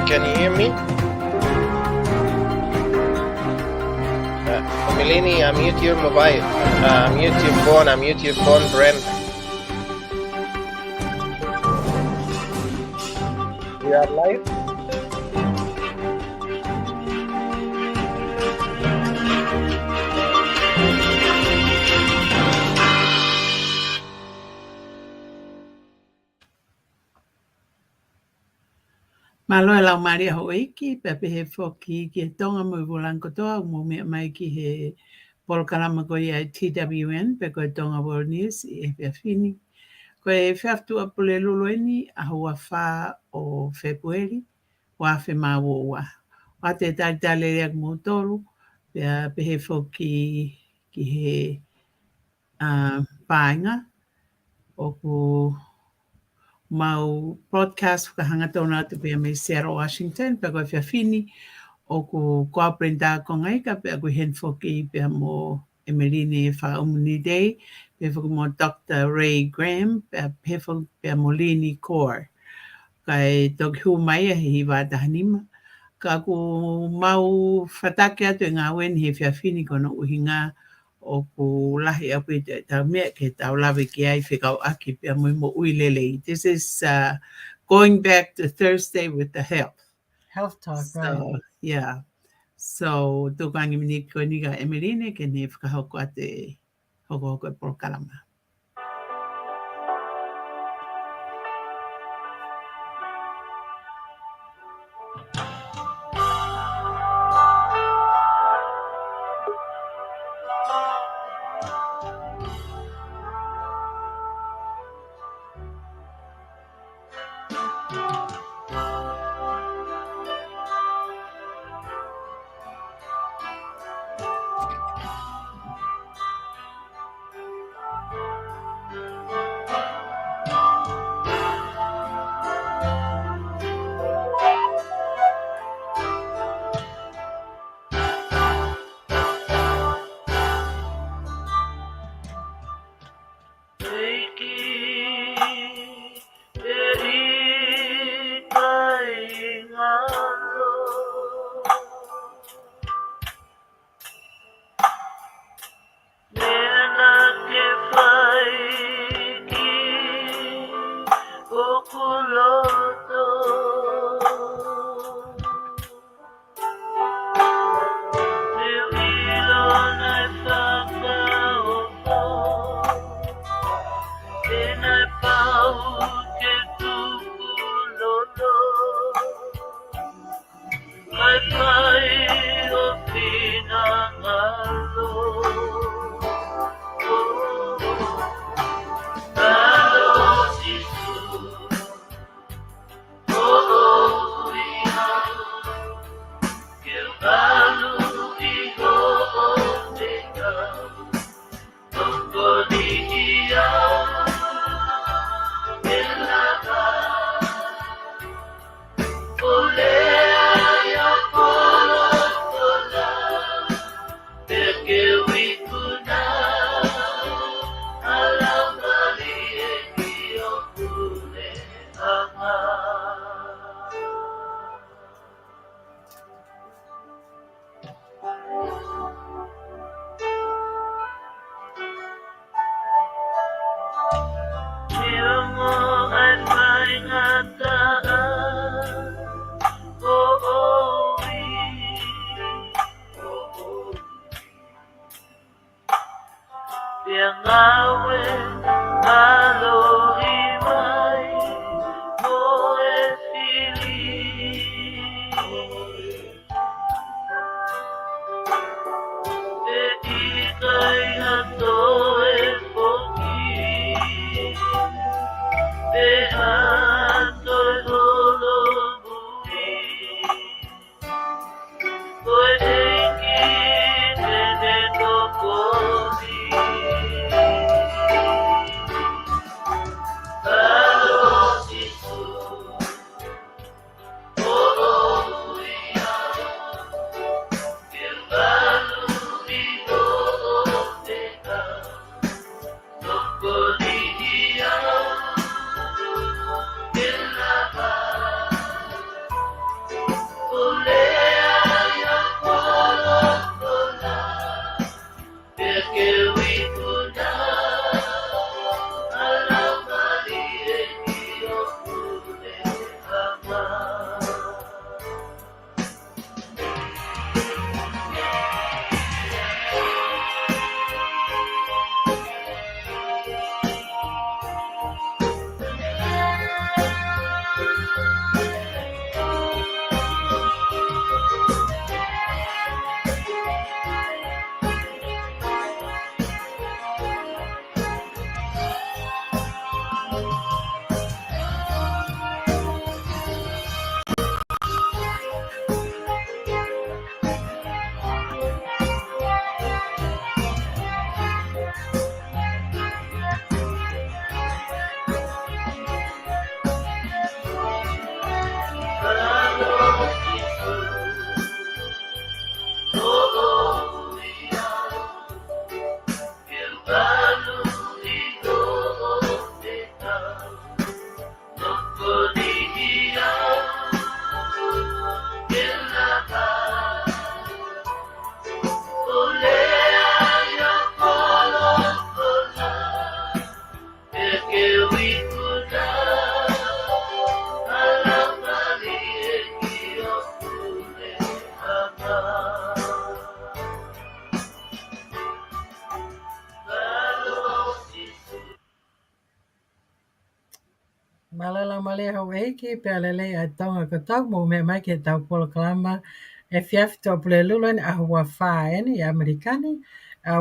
Can you hear me? Melanie, unmute your mobile. Mute your phone, Brent. We are live. Malo e lau maria ho eiki, pepe he whoki ki he tonga mo i Wolankotoa, mo mea mai ki he polokalama ko ia TWN, pe koe Tonga World News, i e pia whini. Ko e whiaftu a pule lulueni a hua wha o Februari, wa whe mawo wa. Wa te talitale reak mo tolu, pe he whoki ki he pāinga, o ku mau broadcast whakahanga tōna atu pia me Seattle, Washington, pe koe whiawhini o ku kōprenda ko ngai ka pe koe hen whoki pia mo Emeline Whaumuni Day, pe whaku mo Dr. Ray Graham, pe whaku pia mo Lynn Khor. Kai toki hu mai a hi wātahanima. Ka ku mau whatake atu e ngā wen he whiawhini kono uhinga o ku lahi aupito e tau mea ke tau lawe ki ai whikau aki pia mo uilelei. This is going back to Thursday with the health. Health talk, So, right. yeah. So, tūkangi mini ko niga Emeline ke ne whakahoko ate hoko e porokalama. Malala male Hawaii ki pelele a Tonga ko tau mo me mai ke tau poloklama e fiaf to plelulun a Hawaii i Amerikani.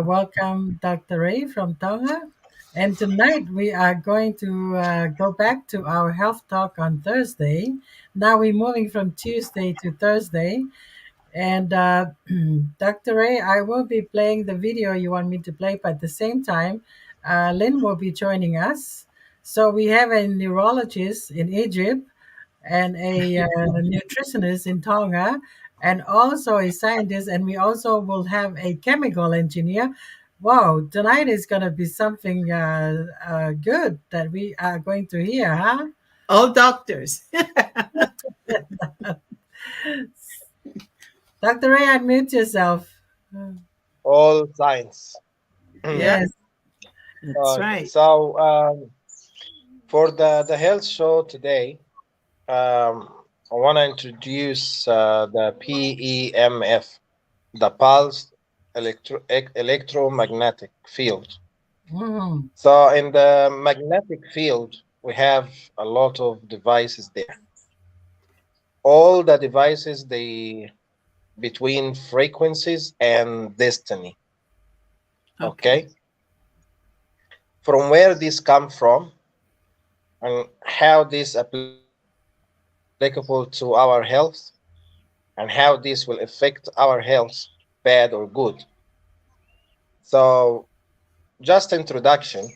Welcome Dr. Ray from Tonga. And tonight we are going to go back to our health talk on Thursday. Now we're moving from Tuesday to Thursday. And Dr. Ray, I will be playing the video you want me to play, but at the same time, Lynn will be joining us. So we have a neurologist in Egypt and a nutritionist in Tonga, and also a scientist, and we also will have a chemical engineer. Wow, tonight is going to be something good that we are going to hear, huh? All doctors. Dr. Ray, unmute yourself. All science. Yeah, Yes. that's right. So for the health show today, I want to introduce the PEMF, the pulsed electromagnetic field. Mhm. So in the magnetic field, we have a lot of devices there. All the devices, they between frequencies and destiny. Okay. Okay, from where this come from and how this applicable to our health and how this will affect our health, bad or good. So, just introduction.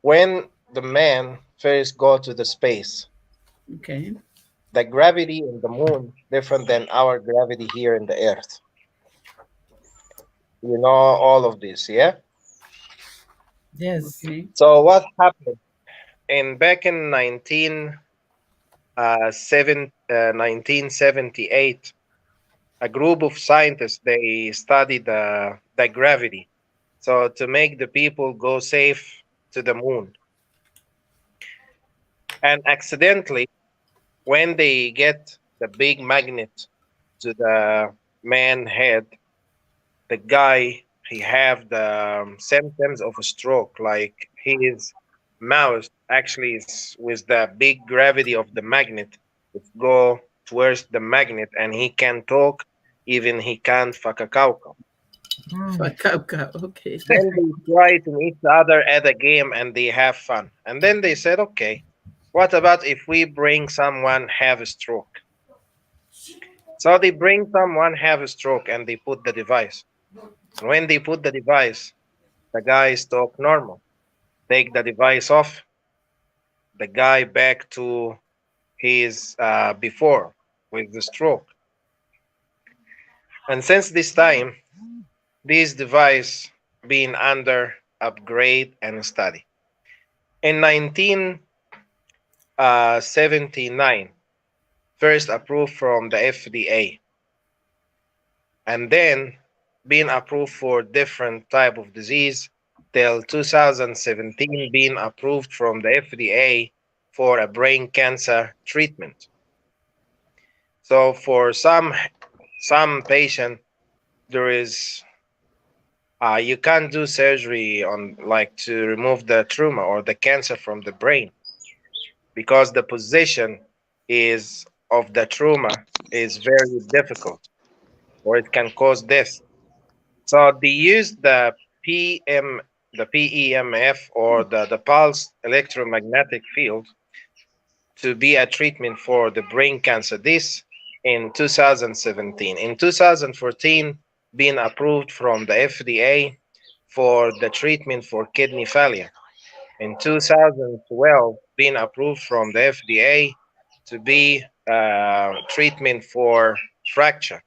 When the man first go to the space, Okay. the gravity in the moon different than our gravity here in the earth. You know all of this, yeah? Yes. Okay. So what happened in back in 1978, a group of scientists, they studied the gravity. So to make the people go safe to the moon. And accidentally, when they get the big magnet to the man head, the guy, he have the symptoms of a stroke, like his mouth actually is with the big gravity of the magnet, it go towards the magnet and he can talk, even he can't fakakauka. Mm. Fakauka. Okay. Then they try to meet each other at a game and they have fun. And then they said, okay, what about if we bring someone have a stroke? So they bring someone have a stroke and they put the device. And when they put the device, the guys talk normal. Take the device off, the guy back to his before with the stroke. And since this time, this device been under upgrade and study. In 1979, first approved from the FDA, and then being approved for different type of disease till 2017 being approved from the FDA for a brain cancer treatment. So for some patient, there is you can't do surgery on like to remove the tumor or the cancer from the brain because the position is of the tumor is very difficult or it can cause death. So they use the the PEMF or the pulse electromagnetic field to be a treatment for the brain cancer. This in 2017. In 2014, being approved from the FDA for the treatment for kidney failure. In 2012, being approved from the FDA to be treatment for fracture.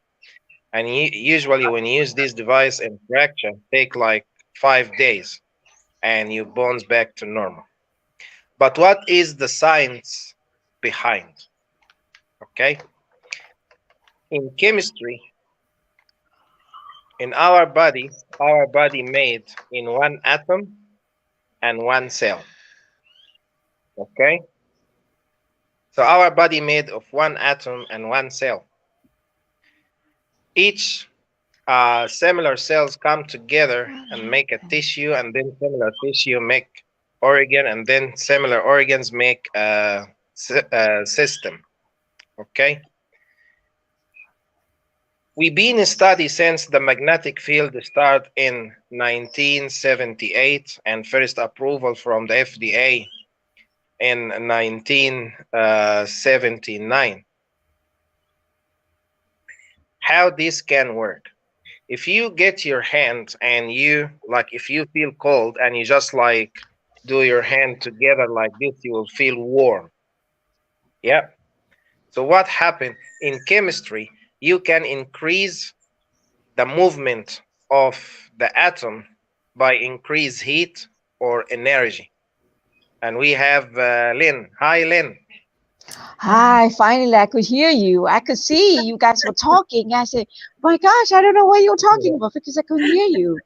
And usually when you use this device in fracture, take like 5 days and your bones back to normal. But what is the science behind? Okay. In chemistry, in our body made in one atom and one cell. Okay. So our body made of one atom and one cell. Each similar cells come together and make a tissue, and then similar tissue make organ, and then similar organs make a system. Okay. We've been studying since the magnetic field started in 1978 and first approval from the FDA in 1979. How this can work? If you get your hand and you like, if you feel cold and you just like do your hand together like this, you will feel warm. Yeah. So what happened in chemistry? You can increase the movement of the atom by increased heat or energy. And we have Lynn. Hi, Lynn. Hi, finally I could hear you. I could see you guys were talking. I said, my gosh, I don't know what you're talking about because I couldn't hear you.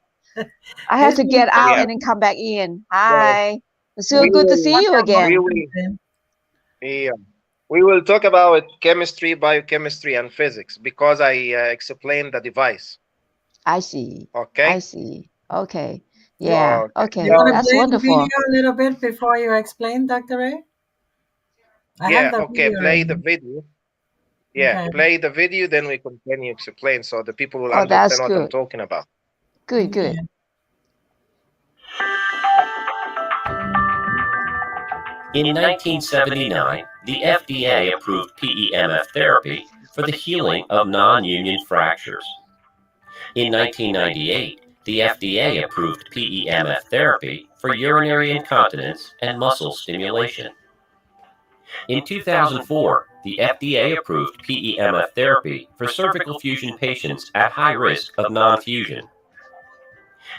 I had to get out and then come back in. Hi. It's so good to see you again. We will talk about chemistry, biochemistry, and physics because I explained the device. I see. Okay. I see. Okay. Yeah. Okay. You want to That's play wonderful. the video a little bit before you explain, Dr. Ray? Okay. Play the video. Yeah, okay. Play the video, then we continue to explain so the people will that's understand what I'm good. talking about. Good, good. In 1979, the FDA approved PEMF therapy for the healing of non-union fractures. In 1998, the FDA approved PEMF therapy for urinary incontinence and muscle stimulation. In 2004, the FDA approved PEMF therapy for cervical fusion patients at high risk of non-fusion.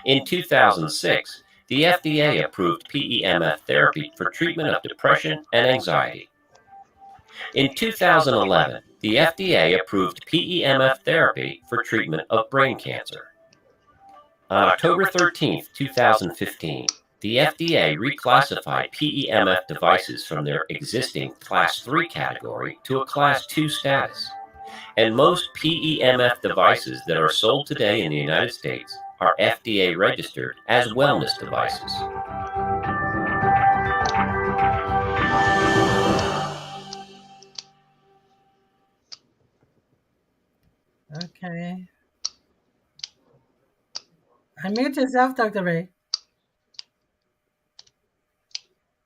In 2006, the FDA approved PEMF therapy for treatment of depression and anxiety. In 2011, the FDA approved PEMF therapy for treatment of brain cancer. On October 13, 2015, the FDA reclassified PEMF devices from their existing Class 3 category to a Class 2 status. And most PEMF devices that are sold today in the United States are FDA registered as wellness devices. Okay. Unmute yourself, Dr. Ray.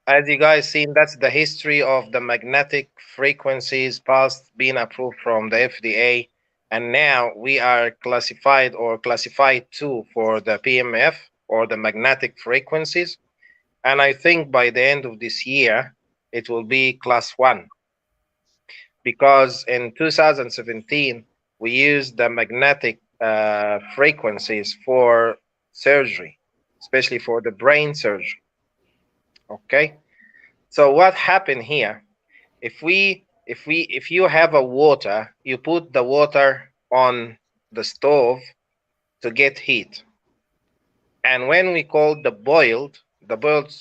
As you guys seen, that's the history of the magnetic frequencies past being approved from the FDA. And now we are classified 2 for the PEMF or the magnetic frequencies. And I think by the end of this year, it will be class 1. Because in 2017, we used the magnetic frequencies for surgery, especially for the brain surgery. Okay, so what happened here? If you have a water, you put the water on the stove to get heat, and when we call the boiled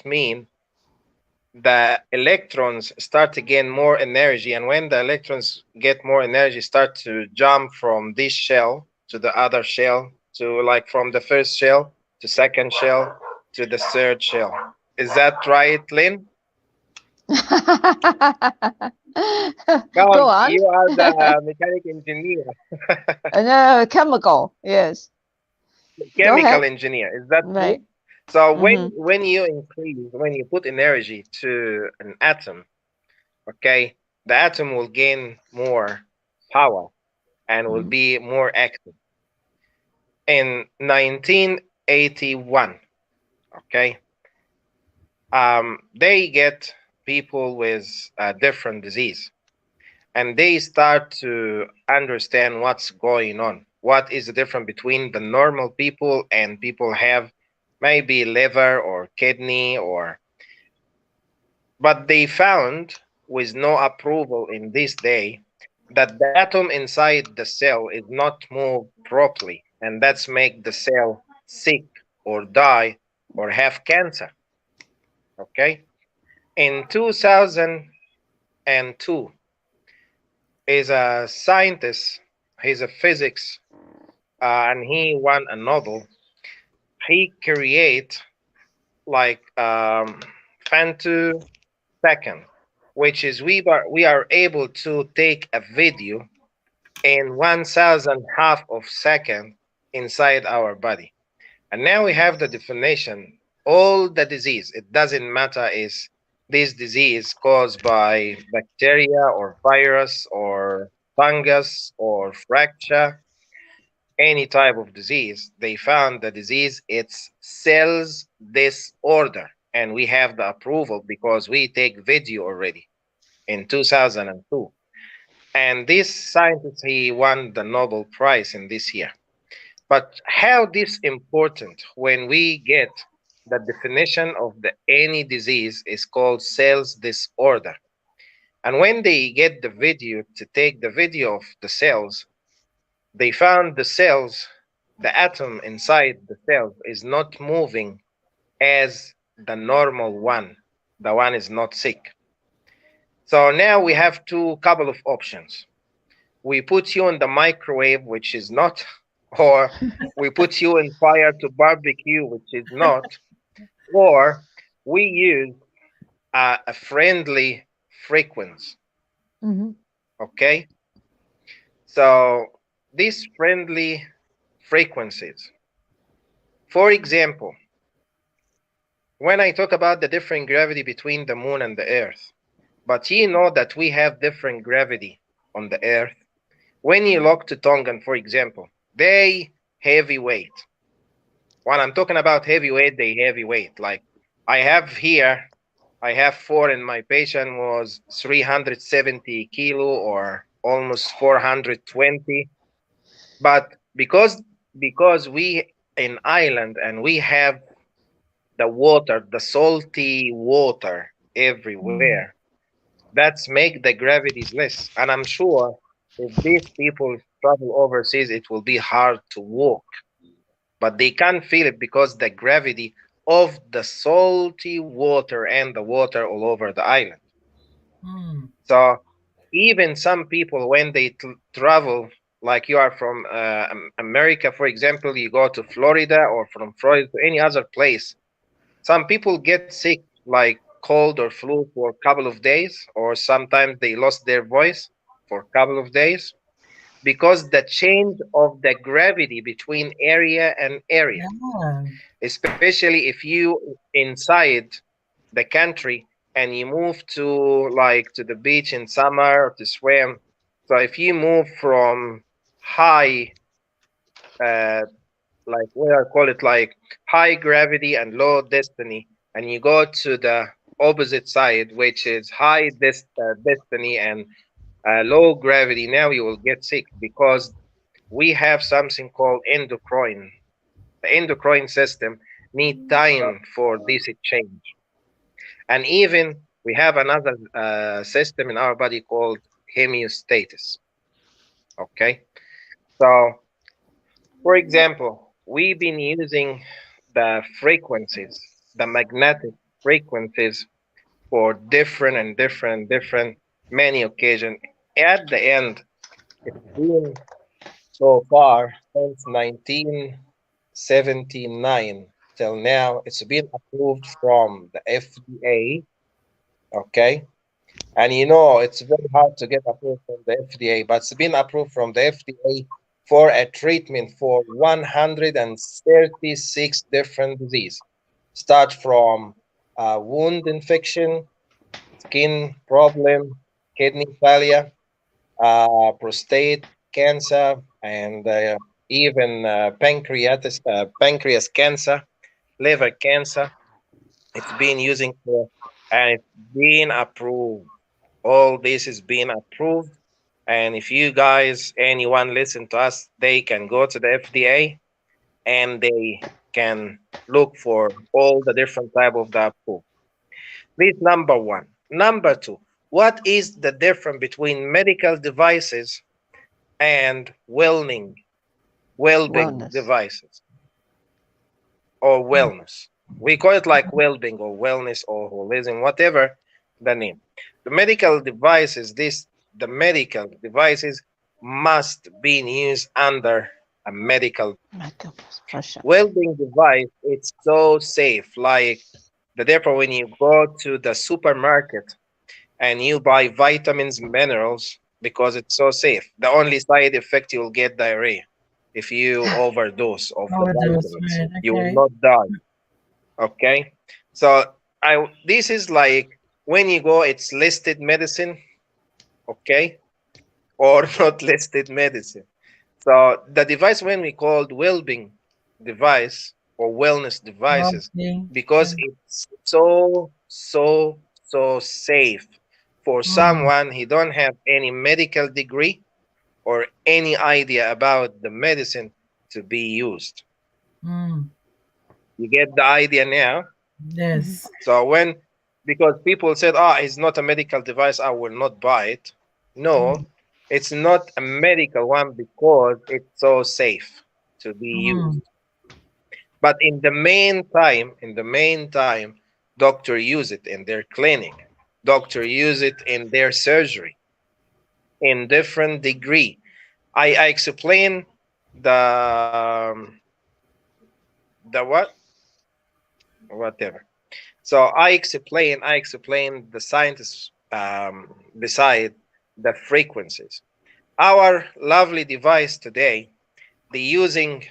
mean the electrons start to gain more energy, and when the electrons get more energy, start to jump from this shell to the other shell, to like from the first shell to second shell to the third shell. Is that right, Lynn? Go Come, on. you are the mechanic engineer. No, chemical. Yes. Chemical engineer. Is that right? true? So when you put energy to an atom, okay, the atom will gain more power and will be more active. In 1981, okay, they get people with a different disease, and they start to understand what's going on. What is the difference between the normal people and people have maybe liver or kidney or, but they found with no approval in this day that the atom inside the cell is not moved properly, and that's make the cell sick or die or have cancer. Okay, in 2002 is a scientist, he's a physics, and he won a Nobel. He create like femtosecond, which is we are able to take a video in 1,000 half of second inside our body. And now we have the definition. All the disease, it doesn't matter is this disease caused by bacteria or virus or fungus or fracture, any type of disease, they found the disease it's cells disorder. And we have the approval because we take video already in 2002. And this scientist, he won the Nobel Prize in this year. But how this important when we get the definition of the any disease is called cells disorder. And when they get the video to take the video of the cells, they found the cells, the atom inside the cells is not moving as the normal one. The one is not sick. So now we have two couple of options. We put you in the microwave, which is not, or we put you in fire to barbecue, which is not, or we use a friendly frequency. Mm-hmm. Okay, so these friendly frequencies, for example, when I talk about the different gravity between the moon and the earth, but you know that we have different gravity on the earth. When you look to Tongan, for example, they heavy weight. When I'm talking about heavy weight, they heavy weight. Like I have here, I have four, and my patient was 370 kilo or almost 420. But because we in island and we have the water, the salty water everywhere, that's make the gravities less. And I'm sure if these people travel overseas, it will be hard to walk, but they can feel it because the gravity of the salty water and the water all over the island. Mm. So even some people, when they travel, like you are from America, for example, you go to Florida or from Florida to any other place, some people get sick, like cold or flu for a couple of days, or sometimes they lost their voice for a couple of days because the change of the gravity between area and area, Yeah. especially if you inside the country and you move to like to the beach in summer to swim. So if you move from high uh, like what I call it like high gravity and low destiny, and you go to the opposite side, which is high destiny and low gravity, now you will get sick because we have something called endocrine. The endocrine system need time for this change. And even we have another system in our body called homeostasis. Okay, so for example, we've been using the frequencies, the magnetic frequencies, for different many occasions. At the end, it's been so far since 1979 till now. It's been approved from the FDA. Okay, and you know it's very hard to get approved from the FDA, but it's been approved from the FDA for a treatment for 136 different diseases. Start from wound infection, skin problem, kidney failure, prostate cancer, and even pancreas cancer, liver cancer. It's been using for, and it's been approved. All this is being approved And if you guys, anyone listen to us, they can go to the FDA and they can look for all the different type of the approved. This number one. Number two, what is the difference between medical devices and well-being Wellness. devices or wellness? We call it like well-being or wellness or holism, whatever the name. The medical devices, the medical devices must be used under a medical. Well-being device, it's so safe. Like the therefore, when you go to the supermarket and you buy vitamins, minerals, because it's so safe. The only side effect you'll get diarrhea if you overdose of the Overdose, vitamins. right? You will Okay. not die. Okay, so this is like when you go, it's listed medicine, okay, or not listed medicine. So the device when we called well-being device or wellness devices, Well-being. because it's so safe for Mm, someone he don't have any medical degree or any idea about the medicine to be used. mm. You get the idea now? Yes. So because people said, it's not a medical device, I will not buy it. No, Mm, it's not a medical one because it's so safe to be used. mm, But in the meantime, doctor use it in their clinic. Doctor use it in their surgery in different degree. I explain the the what whatever. So I explain the scientists beside the frequencies. Our lovely device today, they using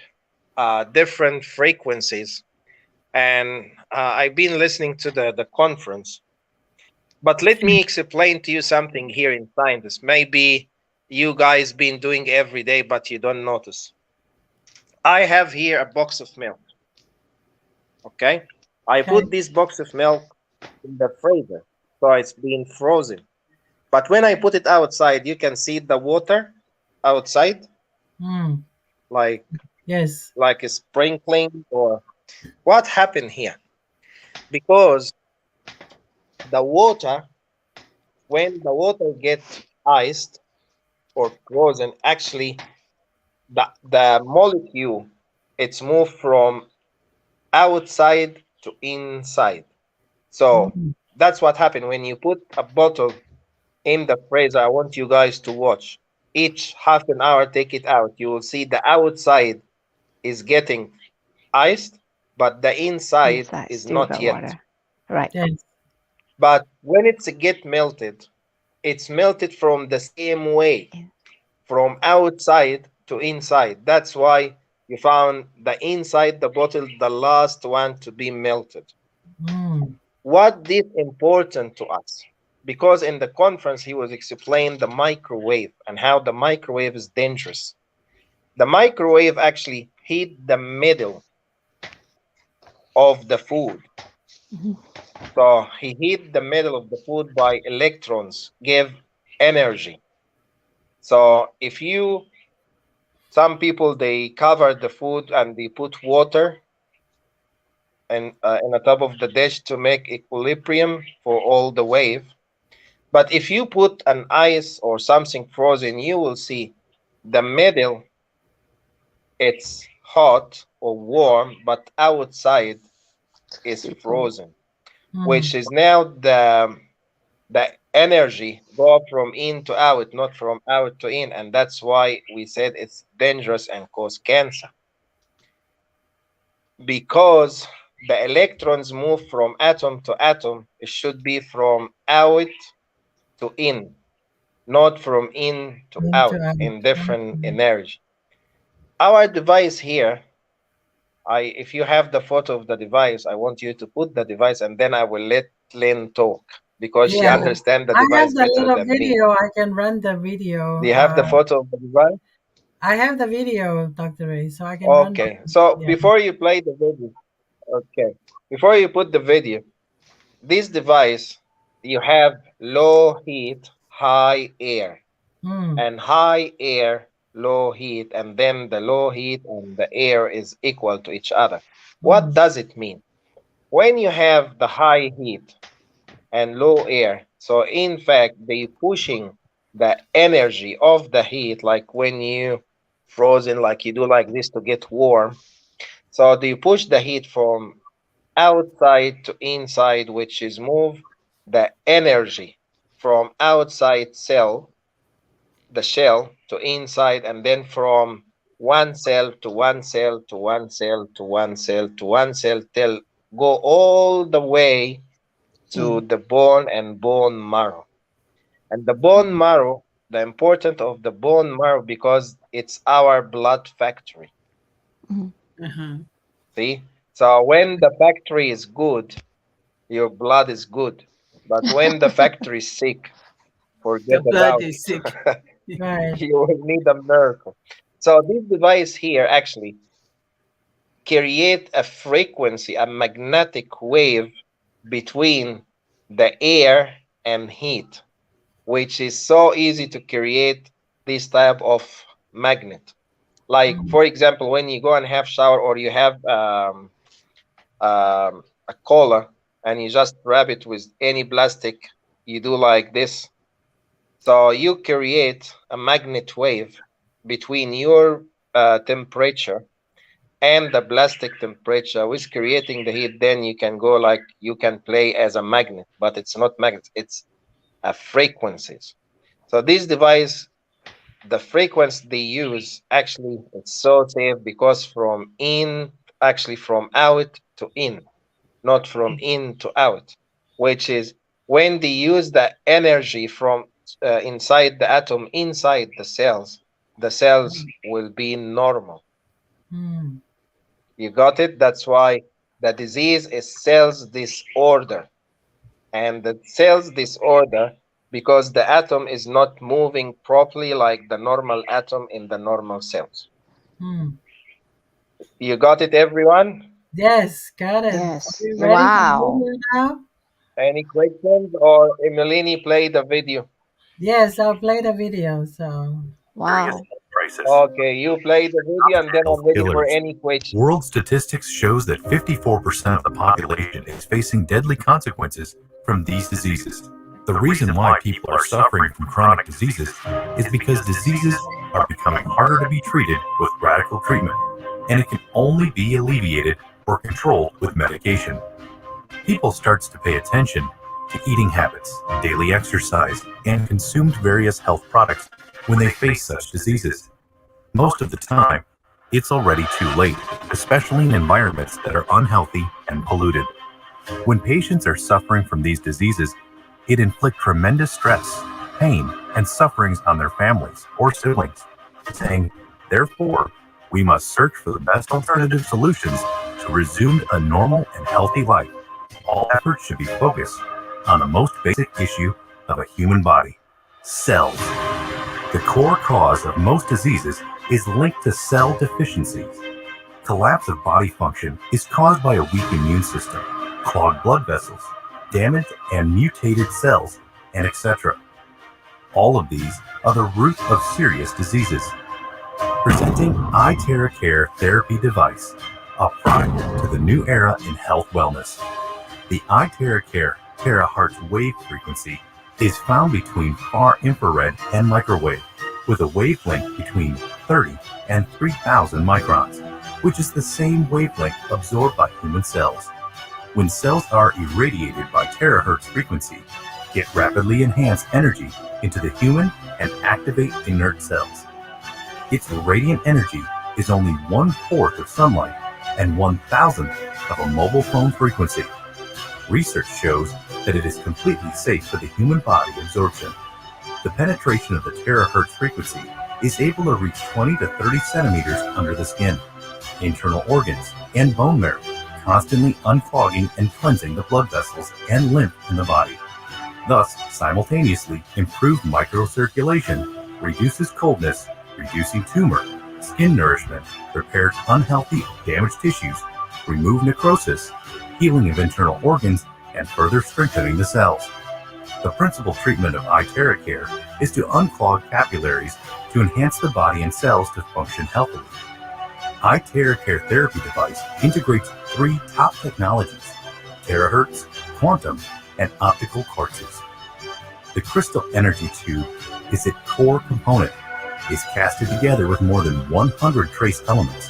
different frequencies, and I've been listening to the conference. But let me explain to you something here in scientists. Maybe you guys been doing every day, but you don't notice. I have here a box of milk. Okay, I okay. put this box of milk in the freezer, so it's been frozen. But when I put it outside, you can see the water outside, Mm, like yes. a sprinkling or what happened here? Because the water, when the water gets iced or frozen, actually the molecule it's moved from outside to inside. So Mm, that's what happened when you put a bottle in the freezer. I want you guys to watch. Each half an hour, take it out. You will see the outside is getting iced, but the inside Inside, is still not got yet. water. Right. yes. But when it's get melted, it's melted from the same way, from outside to inside. That's why you found the inside the bottle, the last one to be melted. Mm, What is important to us? Because in the conference he was explaining the microwave and how the microwave is dangerous. The microwave actually heat the middle of the food. Mhm. So he heat the middle of the food by electrons, give energy. So if you, some people they cover the food and they put water and in the top of the dish to make equilibrium for all the wave. But if you put an ice or something frozen, you will see the middle it's hot or warm, but outside is Still cold. frozen, mm, which is now the energy go from in to out, not from out to in, and that's why we said it's dangerous and cause cancer because the electrons move from atom to atom. It should be from out to in, not from in to into out out. in different Okay. energy. Our device here, if you have the photo of the device, I want you to put the device and then I will let Lynn talk because she Yeah. understands the I have device the better little than me. video. I can run the video. Do you have the photo of the device? I have the video, Dr. Ray, so I can run Okay. the So yeah. before you play the video, okay. Before you put the video, this device, you have low heat, high air. and high air, low heat, and then the low heat and the air is equal to each other. What does it mean? When you have the high heat and low air, so in fact, they pushing the energy of the heat, like when you frozen, like you do like this to get warm. So they push the heat from outside to inside, which is move the energy from outside the shell to inside, and then from one cell to one cell to one cell to one cell to one cell till go all the way to the bone and bone marrow. And the bone marrow, the importance of the bone marrow, because it's our blood factory. See? So when the factory is good, your blood is good. But when the factory is sick, forget The blood about is it. sick. Right. You will need a miracle. So this device here actually create a frequency, a magnetic wave between the air and heat, which is so easy to create this type of magnet. Like, for example, when you go and have shower, or you have a cola and you just wrap it with any plastic, you do like this. So you create a magnet wave between your temperature and the plastic temperature, with creating the heat. Then you can go like, you can play as a magnet, but it's not magnet, it's a frequencies. So this device, the frequency they use, actually it's so safe, because from out to in, not from in to out, which is when they use the energy from inside the atom, inside the cells will be normal. You got it? That's why the disease is cells disorder. And the cells disorder because the atom is not moving properly like the normal atom in the normal cells. You got it, everyone? Yes, got it. Yes. Are we ready Wow. for now? Any questions, or Emilini play the video? Yes, I'll play the video. So Wow. Okay, you play the video, and then I'm ready for any questions. World statistics shows that 54% of the population is facing deadly consequences from these diseases. The reason why people are suffering from chronic diseases is because diseases are becoming harder to be treated with radical treatment, and it can only be alleviated or controlled with medication. People starts to pay attention to eating habits, daily exercise, and consumed various health products when they face such diseases. Most of the time, it's already too late, especially in environments that are unhealthy and polluted. When patients are suffering from these diseases, it inflicts tremendous stress, pain, and sufferings on their families or siblings, saying, therefore, we must search for the best alternative solutions to resume a normal and healthy life. All efforts should be focused on the most basic issue of a human body: cells. The core cause of most diseases is linked to cell deficiencies. Collapse of body function is caused by a weak immune system, clogged blood vessels, damaged and mutated cells, and etc. All of these are the root of serious diseases. Presenting iTerra Therapy Device, a product to the new era in health wellness. The iTerra terahertz wave frequency is found between far infrared and microwave, with a wavelength between 30 and 3000 microns, which is the same wavelength absorbed by human cells. When cells are irradiated by terahertz frequency, get rapidly enhanced energy into the human and activate inert cells. Its radiant energy is only 1/4 of sunlight and 1,000th of a mobile phone frequency. Research shows that it is completely safe for the human body absorption. The penetration of the terahertz frequency is able to reach 20 to 30 centimeters under the skin, internal organs, and bone marrow, constantly unclogging and cleansing the blood vessels and lymph in the body. Thus, simultaneously, improved microcirculation reduces coldness, reducing tumor, skin nourishment, repairs unhealthy, damaged tissues, remove necrosis, healing of internal organs, and further strengthening the cells. The principal treatment of eye care is to unclog capillaries to enhance the body and cells to function healthily. Eye care therapy device integrates 3 top technologies: terahertz, quantum, and optical quartzes. The crystal energy tube is its core component, is casted together with more than 100 trace elements.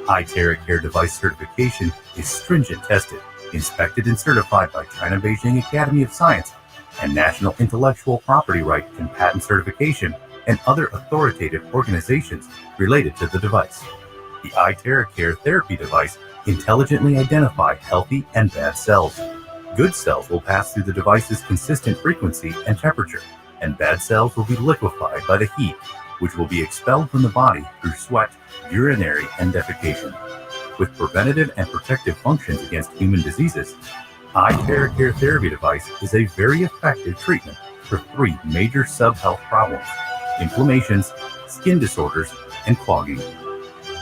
Eye care device certification is stringent tested, inspected and certified by China Beijing Academy of Science and National Intellectual Property Right and Patent Certification and other authoritative organizations related to the device. The eye care therapy device intelligently identify healthy and bad cells. Good cells will pass through the device's consistent frequency and temperature, and bad cells will be liquefied by the heat, which will be expelled from the body through sweat, urinary, and defecation. With preventative and protective functions against human diseases, eye care therapy device is a very effective treatment for 3 major sub-health problems: inflammations, skin disorders, and clogging.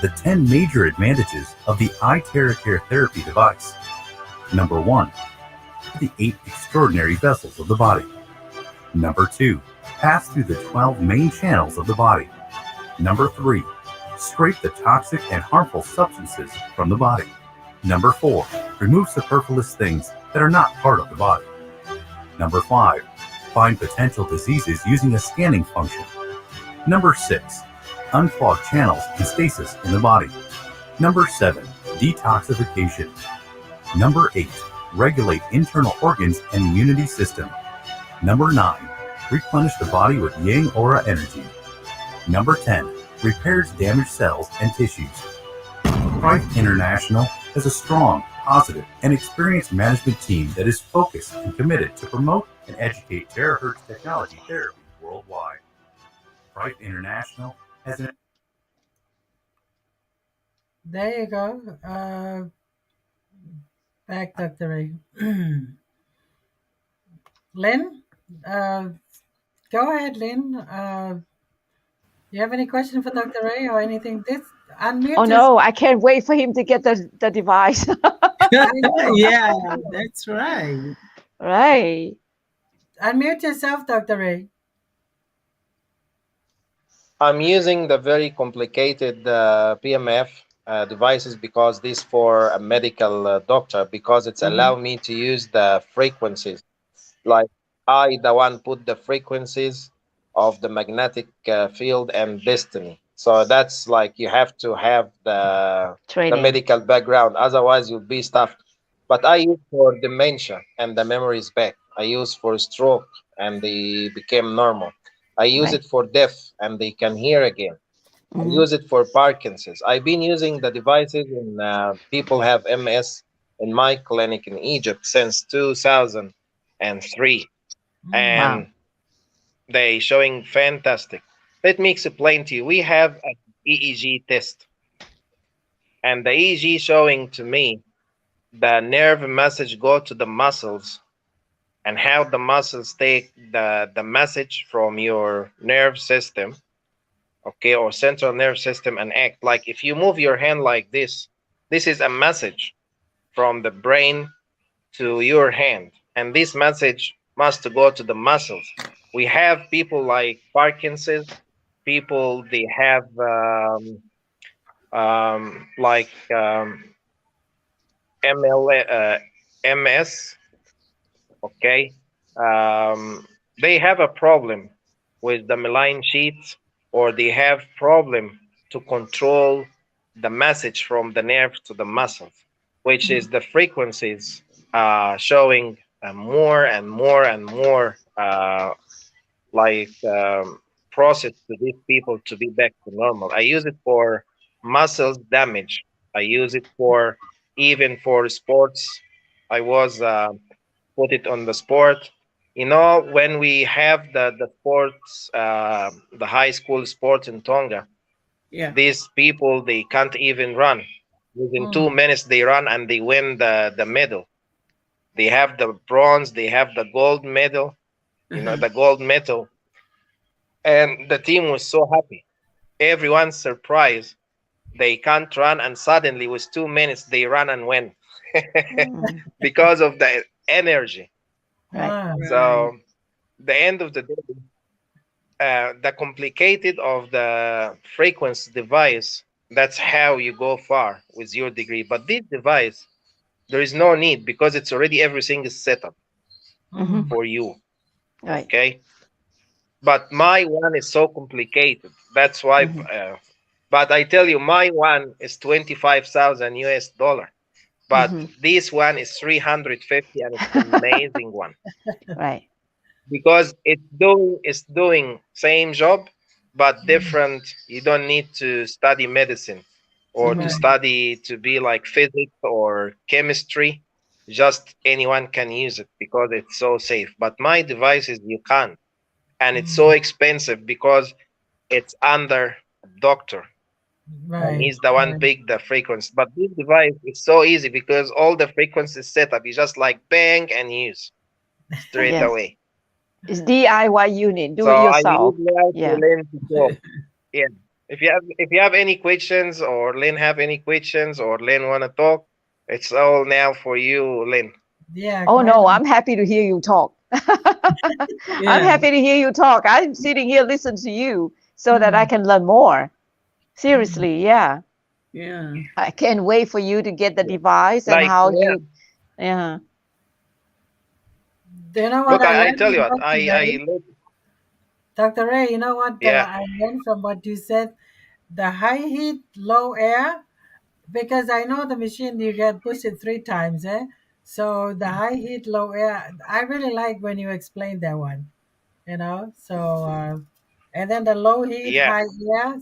The 10 major advantages of the eye care therapy device. Number 1, the 8 extraordinary vessels of the body. Number 2, pass through the 12 main channels of the body. Number 3, scrape the toxic and harmful substances from the body. Number 4, remove superfluous things that are not part of the body. Number 5, find potential diseases using a scanning function. Number 6, unclog channels and stasis in the body. Number 7, detoxification. Number 8, regulate internal organs and immunity system. Number 9, replenish the body with yang aura energy. Number 10, repairs damaged cells and tissues. Thrive International has a strong, positive, and experienced management team that is focused and committed to promote and educate terahertz technology therapy worldwide. Thrive International has an... There you go. Back, Dr. Ray. Lynn, go ahead, Lynn. You have any question for Dr. Ray or anything? Unmute. Oh no, I can't wait for him to get the device. Yeah, that's right. Right. Unmute yourself, Dr. Ray. I'm using the very complicated PMF devices because this for a medical doctor, because it's allow me to use the frequencies. Like I, the one put the frequencies of the magnetic field and destiny. So that's like you have to have the medical background, otherwise you'll be stuffed. But I use for dementia and the memory is back. I use for stroke and they became normal. I use it for deaf and they can hear again. I use it for Parkinson's. I've been using the devices and people have MS in my clinic in Egypt since 2003. And they showing fantastic. Let me explain to you. We have an EEG test. And the EEG showing to me the nerve message go to the muscles and how the muscles take the message from your nerve system, okay, or central nerve system and act. Like if you move your hand like this is a message from the brain to your hand. And this message must go to the muscles. We have people like Parkinson's, people they have MS, okay. They have a problem with the malign sheets, or they have problem to control the message from the nerve to the muscles, which is the frequencies showing more and more and more process to these people to be back to normal. I use it for muscles damage. I use it for even for sports. I was put it on the sport. You know, when we have the sports, the high school sports in Tonga, these people, they can't even run. Within 2 minutes, they run and they win the medal. They have the bronze, they have the gold medal, you know, the gold medal. And the team was so happy. Everyone's surprised. They can't run, and suddenly, with 2 minutes, they run and win because of the energy. Right. So the end of the day, the complicated of the frequency device, that's how you go far with your degree. But this device, there is no need because it's already everything is set up for you. Right. Okay. But my one is so complicated. That's why. But I tell you, my one is 25,000 US dollar. But this one is 350, and it's an amazing one. Right. Because it's doing same job but different. You don't need to study medicine or to study to be like physics or chemistry. Just anyone can use it because it's so safe. But my devices you can't, and it's so expensive because it's under a doctor, and he's the one pick the frequency. But this device is so easy because all the frequencies set up. You just like bang and use straight Yes. away. It's DIY unit. Do So it I yourself. would like Yeah. to Lynn to talk. Yeah. If you have any questions, or Lynn have any questions, or Lynn wanna talk, it's all now for you, Lynn. Yeah. Oh go no, ahead. I'm happy to hear you talk. I'm Yeah. happy to hear you talk. I'm sitting here listening to you so that I can learn more. Seriously, yeah. Yeah. I can't wait for you to get the device and Like, how yeah. you. Yeah. Do you know what Look, I learned tell you from what, Dr. Ray? Dr. Ray, you know what Yeah. I learned from what you said? The high heat, low air, because I know the machine you can push it 3 times, eh? So the high heat, low air, I really like when you explained that one, you know? So, and then the low heat, Yeah. high air.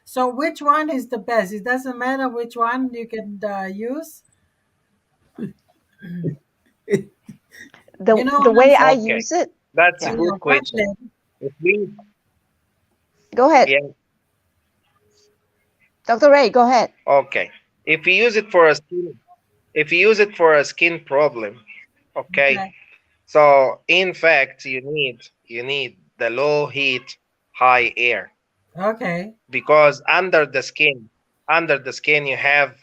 So which one is the best? It doesn't matter which one you can use. The You know the what I'm way I saying? Okay. use it. That's a Yeah. good Yeah, question. question. If we, Go ahead, yeah, Dr. Ray. Go ahead. okay. If you use it for a skin, if you use it for a skin problem, okay. Okay. So in fact, you need the low heat, high air, Okay. because under the skin you have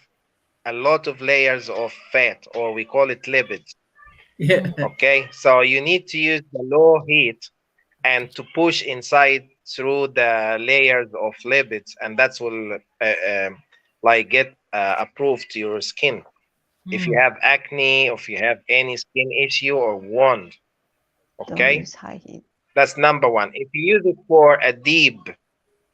a lot of layers of fat, or we call it lipids. Yeah. Okay, so you need to use the low heat and to push inside through the layers of lipids, and that's will like get approved to your skin. If you have acne, or if you have any skin issue or wound, Don't okay, use high heat that's number one. If you use it for a deep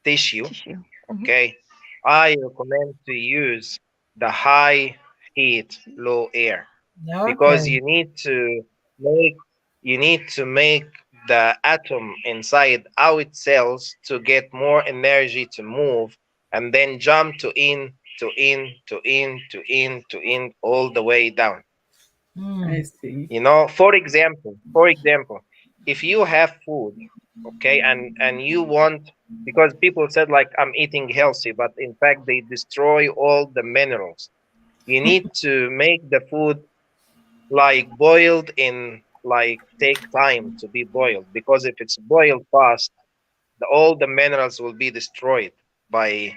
tissue, tissue. okay, I recommend to use the high heat, low air, because Okay. make you need to make the atom inside our cells to get more energy to move, and then jump to in to in to in to in to in all the way down. I see. You know, for example, if you have food, okay, and you want, because people said like I'm eating healthy, but in fact they destroy all the minerals. You need to make the food like boiled in, like take time to be boiled, because if it's boiled fast, all the minerals will be destroyed by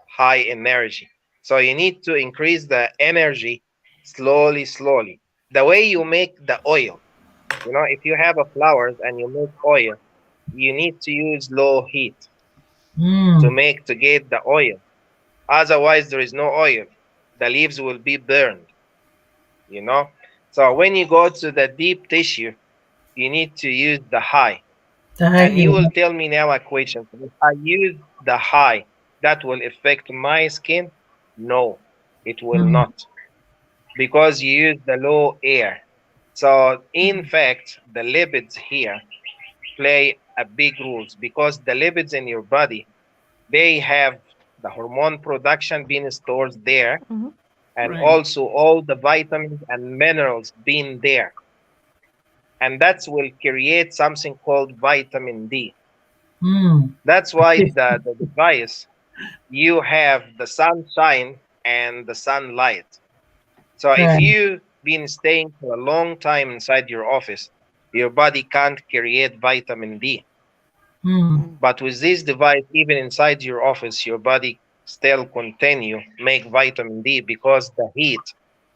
high energy. So you need to increase the energy slowly. The way you make the oil, you know, if you have a flowers and you make oil, you need to use low heat to get the oil. Otherwise, there is no oil. The leaves will be burned, you know. So when you go to the deep tissue, you need to use the high. The high And you heat. will tell me now a question. If I use the high, that will affect my skin? No, it will not, because you use the low air. So in fact, the lipids here play a big rules, because the lipids in your body, they have the hormone production being stored there, and Right. also all the vitamins and minerals being there, and that will create something called vitamin D. That's why the device, you have the sunshine and the sunlight. So if Right. you've been staying for a long time inside your office, your body can't create vitamin D. But with this device, even inside your office, your body still continue make vitamin D, because the heat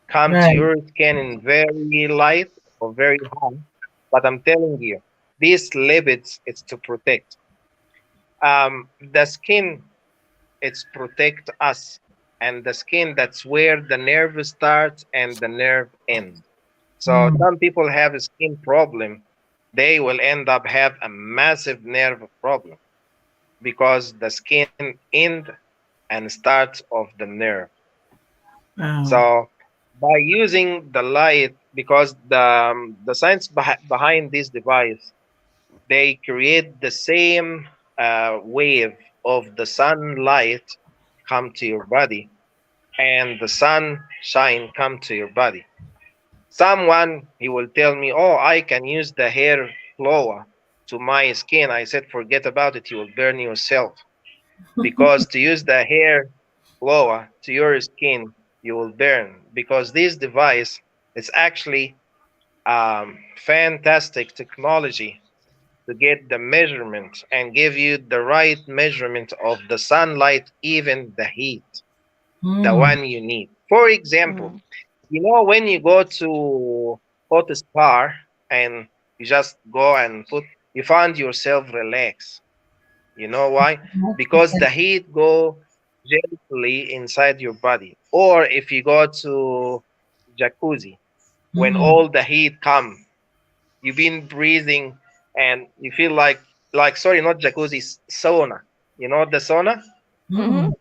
come to Right. your skin in very light or very high. But I'm telling you, these lipids, it's to protect. The skin, it's protect us, and the skin, that's where the nerve starts and the nerve ends. So Mm. some people have a skin problem, they will end up have a massive nerve problem because the skin end and starts of the nerve. Wow. So by using the light, because the science behind this device, they create the same wave of the sunlight come to your body and the sunshine come to your body. Someone, he will tell me, "Oh, I can use the hair blower to my skin." I said, "Forget about it. You will burn yourself because to use the hair blower to your skin, you will burn because this device is actually fantastic technology to get the measurement and give you the right measurement of the sunlight, even the heat, the Mm. one you need. For example, Mm. when you go to hot spa and you just go and you find yourself relax. You know why? Because the heat go gently inside your body. Or if you go to jacuzzi, when Mm. all the heat come, you've been breathing and you feel like sorry, not jacuzzi, sauna. You know the sauna? Mm-hmm. Mm.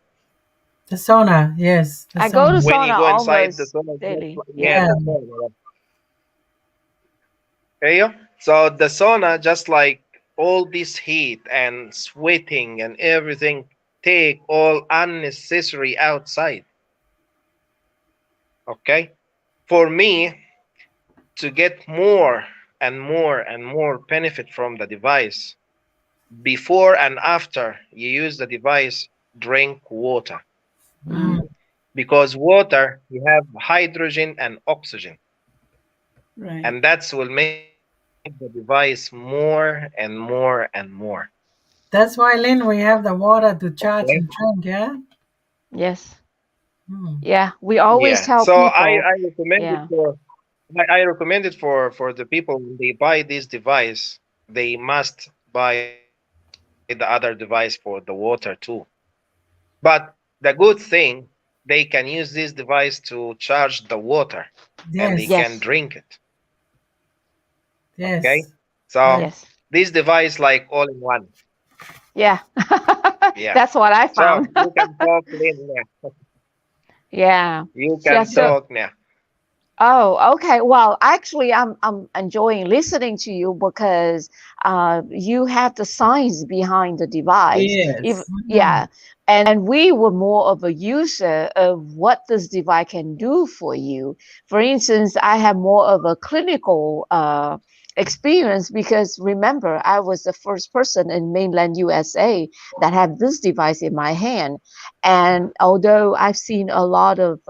The sauna, yes, the I go to sauna. When sauna you go inside the almost sauna, daily. yeah, Yeah. Yeah. the sauna. Okay? So the sauna, just like all this heat and sweating and everything, take all unnecessary outside. Okay? For me, to get more and more and more benefit from the device, before and after you use the device, drink water. Mm. Mm. Because water, you have hydrogen and oxygen, Right. and that's will make the device more and more and more. That's why, Lynn, we have the water to charge Okay? and drink, yeah? Yes. Mm. Yeah. We always Yeah. tell So people. I recommend it Yeah. for I recommend it for the people when they buy this device, they must buy the other device for the water too. But the good thing, they can use this device to charge the water and they can Yes, drink Yes. it. Okay? yes, So yes. Yes. this device like all in one. Yeah. Yeah. That's what I So found. you can talk Lynn now. Yeah. You Yeah. can So, talk now. oh, okay. Well, actually, I'm enjoying listening to you because you have the science behind the device. If Yes. Mm. yeah, and we were more of a user of what this device can do for you. For instance, I have more of a clinical experience because remember, I was the first person in mainland USA that had this device in my hand, and although I've seen a lot of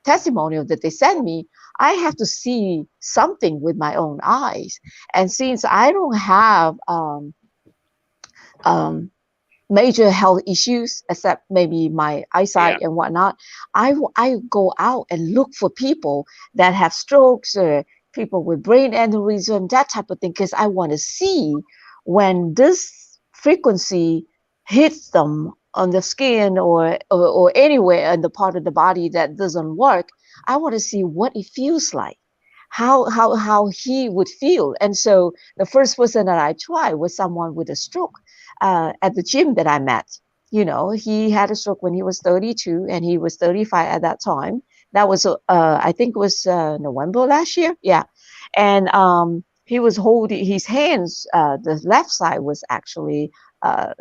testimonial that they send me, I have to see something with my own eyes. And since I don't have um, major health issues, except maybe my eyesight Yeah. and whatnot, I go out and look for people that have strokes or people with brain aneurysm, that type of thing, because I want to see when this frequency hits them on the skin or anywhere in the part of the body that doesn't work. I want to see what it feels like, how he would feel. And so the first person that I tried was someone with a stroke at the gym that I met. You know, he had a stroke when he was 32 and he was 35 at that time. That was, I think it was November last year. Yeah. And he was holding his hands, the left side was actually,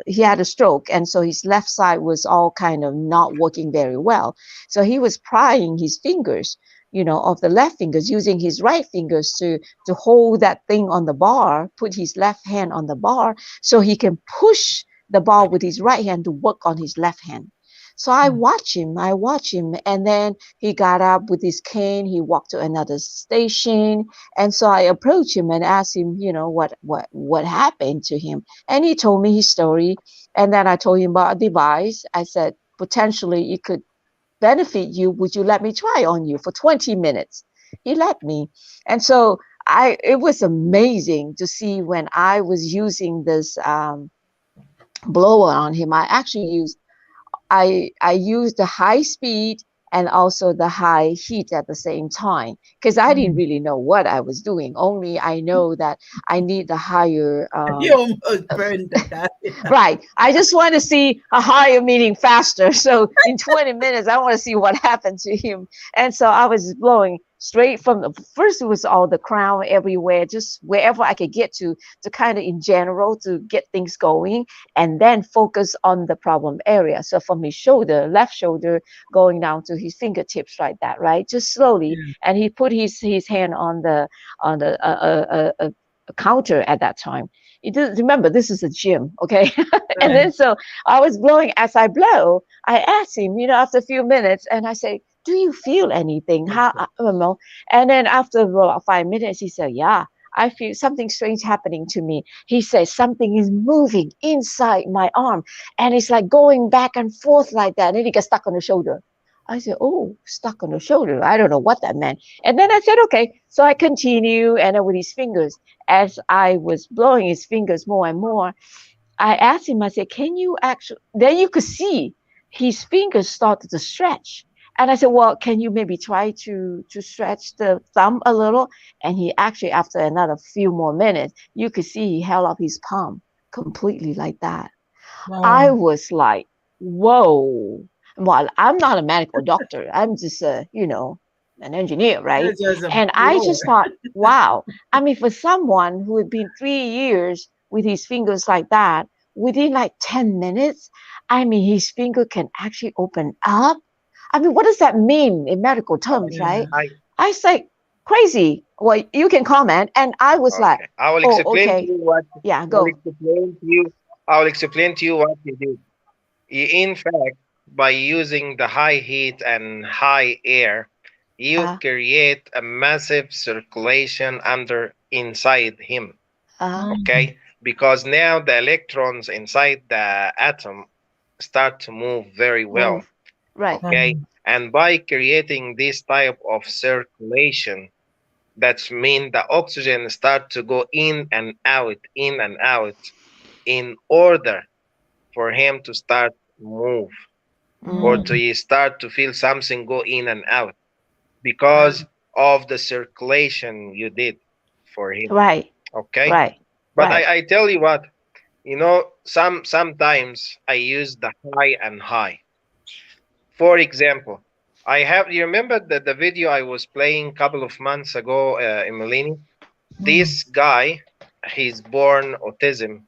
he had a stroke. And so his left side was all kind of not working very well. So he was prying his fingers, you know, of the left fingers, using his right fingers to hold that thing on the bar, put his left hand on the bar so he can push the ball with his right hand to work on his left hand. So I watch him, and then he got up with his cane, he walked to another station, and so I approached him and asked him, you know, what happened to him. And he told me his story, and then I told him about a device. I said, potentially it could benefit you. Would you let me try on you for 20 minutes? He let me. And so it was amazing to see when I was using this blower on him. I used the high speed and also the high heat at the same time, because I didn't really know what I was doing. Only I know that I need the higher You almost burned the guy. right. I just want to see a higher, meaning faster. So in 20 minutes, I want to see what happened to him. And so I was blowing straight from the first, it was all the crown everywhere, just wherever I could get to kind of in general to get things going, and then focus on the problem area. So from his shoulder, left shoulder, going down to his fingertips like that, right? Just slowly. Yeah. And he put his hand on the counter at that time. Remember, this is a gym, okay? And then so I was blowing. As I blow, I asked him, after a few minutes, and I say, do you feel anything? How, I don't know. And then after about 5 minutes, he said, yeah, I feel something strange happening to me. He says something is moving inside my arm, and it's like going back and forth like that. And then he got stuck on the shoulder. I said, oh, stuck on the shoulder. I don't know what that meant. And then I said, okay. So I continue, and then with his fingers, as I was blowing his fingers more and more, I asked him, I said, can you actually, then you could see his fingers started to stretch. And I said, well, can you maybe try to stretch the thumb a little? And he actually, after another few more minutes, you could see he held up his palm completely like that. Wow. I was like, whoa. Well, I'm not a medical doctor. I'm just an engineer, right? That's just a And I blower. just thought, wow. I mean, for someone who had been 3 years with his fingers like that, within like 10 minutes, I mean, his finger can actually open up. I mean, what does that mean in medical terms, right? I say, crazy. Well, you can comment. And I was like, I will oh, explain okay. to you what. Yeah, I will go. explain to you. I will explain to you what he did. In fact, by using the high heat and high air, you create a massive circulation inside him. Okay, because now the electrons inside the atom start to move very well. Move. Right. Okay, and by creating this type of circulation, that's mean the oxygen start to go in and out, in order for him to start move, or to start to feel something go in and out, because of the circulation you did for him. Right. Okay. Right. But right. I tell you what, sometimes I use the high and high. For example, you remember the video I was playing a couple of months ago, Emilini? This guy, he's born autism,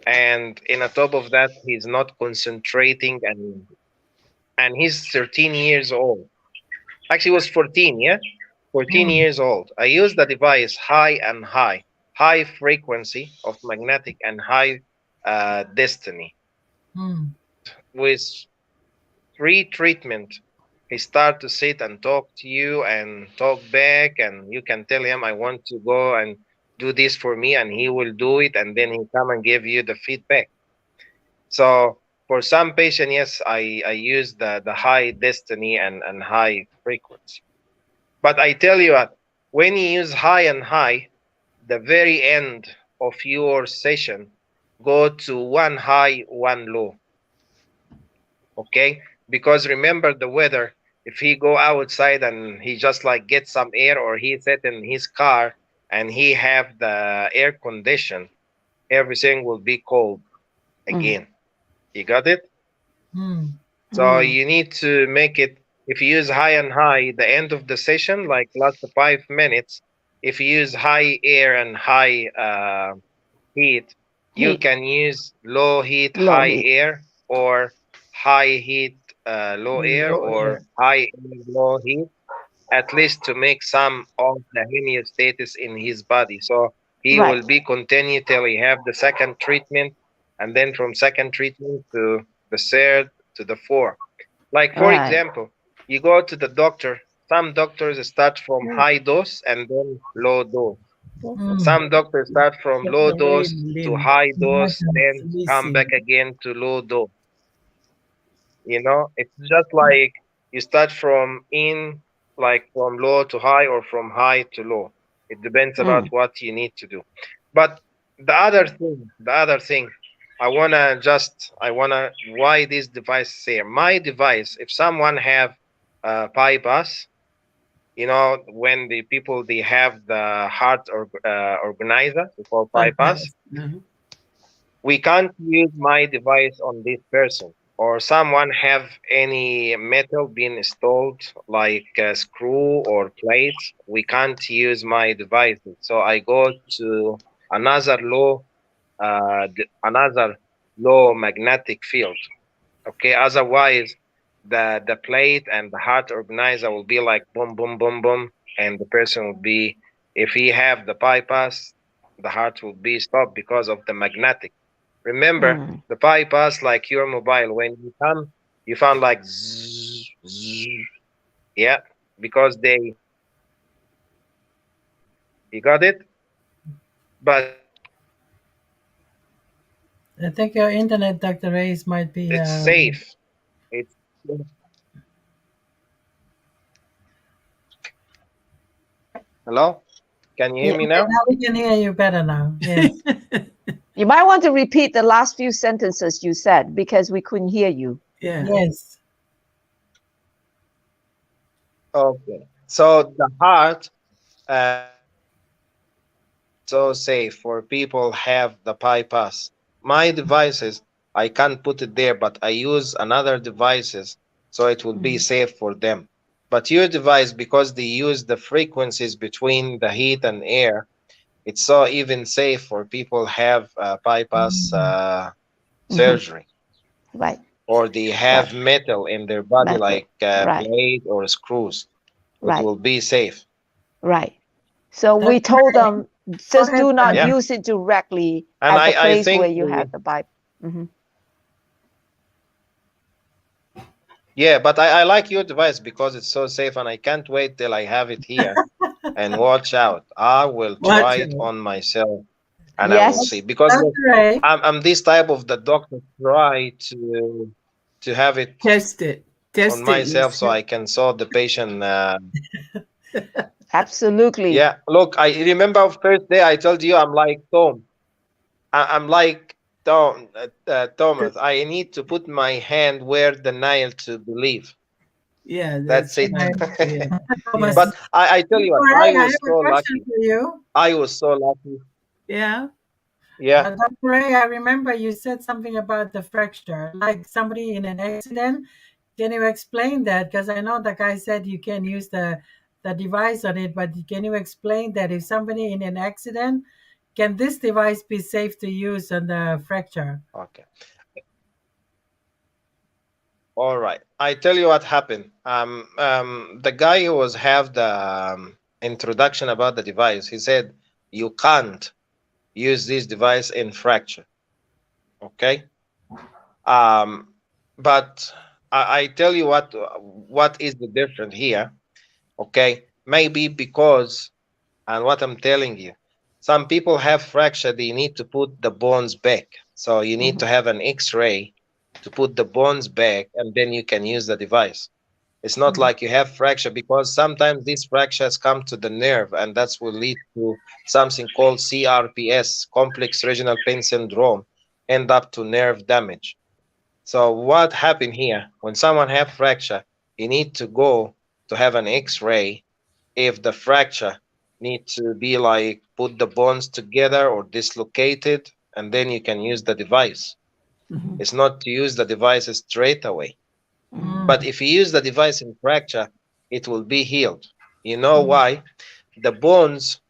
and in the top of that, he's not concentrating, and he's 13 years old. Actually, he was 14, yeah? 14 years old. I use the device high frequency of magnetic and high destiny. With free treatment, he start to sit and talk to you and talk back, and you can tell him, I want to go and do this for me, and he will do it, and then he come and give you the feedback. So for some patient, yes, I use the high destiny and high frequency. But I tell you what, when you use high and high, the very end of your session, go to one high, one low. Okay? Because remember the weather, if he go outside and he just like get some air, or he sit in his car and he have the air condition, everything will be cold again. You got it? So you need to make it, if you use high and high, the end of the session, like last 5 minutes, if you use high air and high heat, you can use low heat, high air, or high heat, low air, or high air, low heat, at least to make some of the homeostasis in his body. So he will be continue till he have the second treatment, and then from second treatment to the third to the fourth. Like, for example, you go to the doctor. Some doctors start from high dose and then low dose. Some doctors start from low dose to high dose, then come back again to low dose. It's just like you start from low to high, or from high to low. It depends about what you need to do. But the other thing, I wanna why this device is here. My device, if someone have bypass, you know, when the people they have the heart or organizer before bypass, we can't use my device on this person. Or someone have any metal being installed like a screw or plate, we can't use my devices. So I go to another low magnetic field. Okay, otherwise the plate and the heart organizer will be like boom boom boom boom, and the person will be, if he have the bypass, the heart will be stopped because of the magnetic. Remember the bypass, like your mobile, when you come, you found like zzz, zzz, yeah, because you got it. But I think your internet, Dr. Reyes, might be. it's safe. It's hello. Can you hear me now? Now we can hear you better now. Yes. You might want to repeat the last few sentences you said because we couldn't hear you. Yeah. Yes. Okay. So the heart, so safe for people have the bypass. My devices, I can't put it there, but I use another devices, so it will be safe for them. But your device, because they use the frequencies between the heat and air, it's so even safe for people have bypass surgery. Right. Or they have metal in their body, Metal. like plate or screws. It will be safe. Right. So we told them just do not use it directly and at the place think where you have the pipe. Yeah, but I like your device because it's so safe, and I can't wait till I have it here and watch out. I will try it on myself, and I will see. Because look, I'm this type of the doctor try to have it test on myself so I can solve the patient. Absolutely. Yeah, look, I remember first day I told you I'm like Tom. I'm like Thomas. I need to put my hand where the nail to believe. Yeah, that's it. Yeah. But I tell you what, I was so lucky. I was so lucky. Yeah. Yeah. Dr. Ray, I remember you said something about the fracture, like somebody in an accident. Can you explain that? Because I know the guy said you can use the device on it, but can you explain that if somebody in an accident, can this device be safe to use on the fracture? Okay. All right. I tell you what happened. The guy who was have the introduction about the device, he said you can't use this device in fracture. Okay. But I tell you what is the difference here. Okay. Maybe because, and what I'm telling you, some people have fracture, they need to put the bones back. So you need to have an X-ray to put the bones back, and then you can use the device. It's not like you have fracture, because sometimes these fractures come to the nerve, and that will lead to something called CRPS, complex regional pain syndrome, end up to nerve damage. So what happened here, when someone have fracture, you need to go to have an X-ray if the fracture need to be like put the bones together or dislocated, and then you can use the device. It's not to use the device straight away. But if you use the device in fracture, it will be healed. You know why? The bones,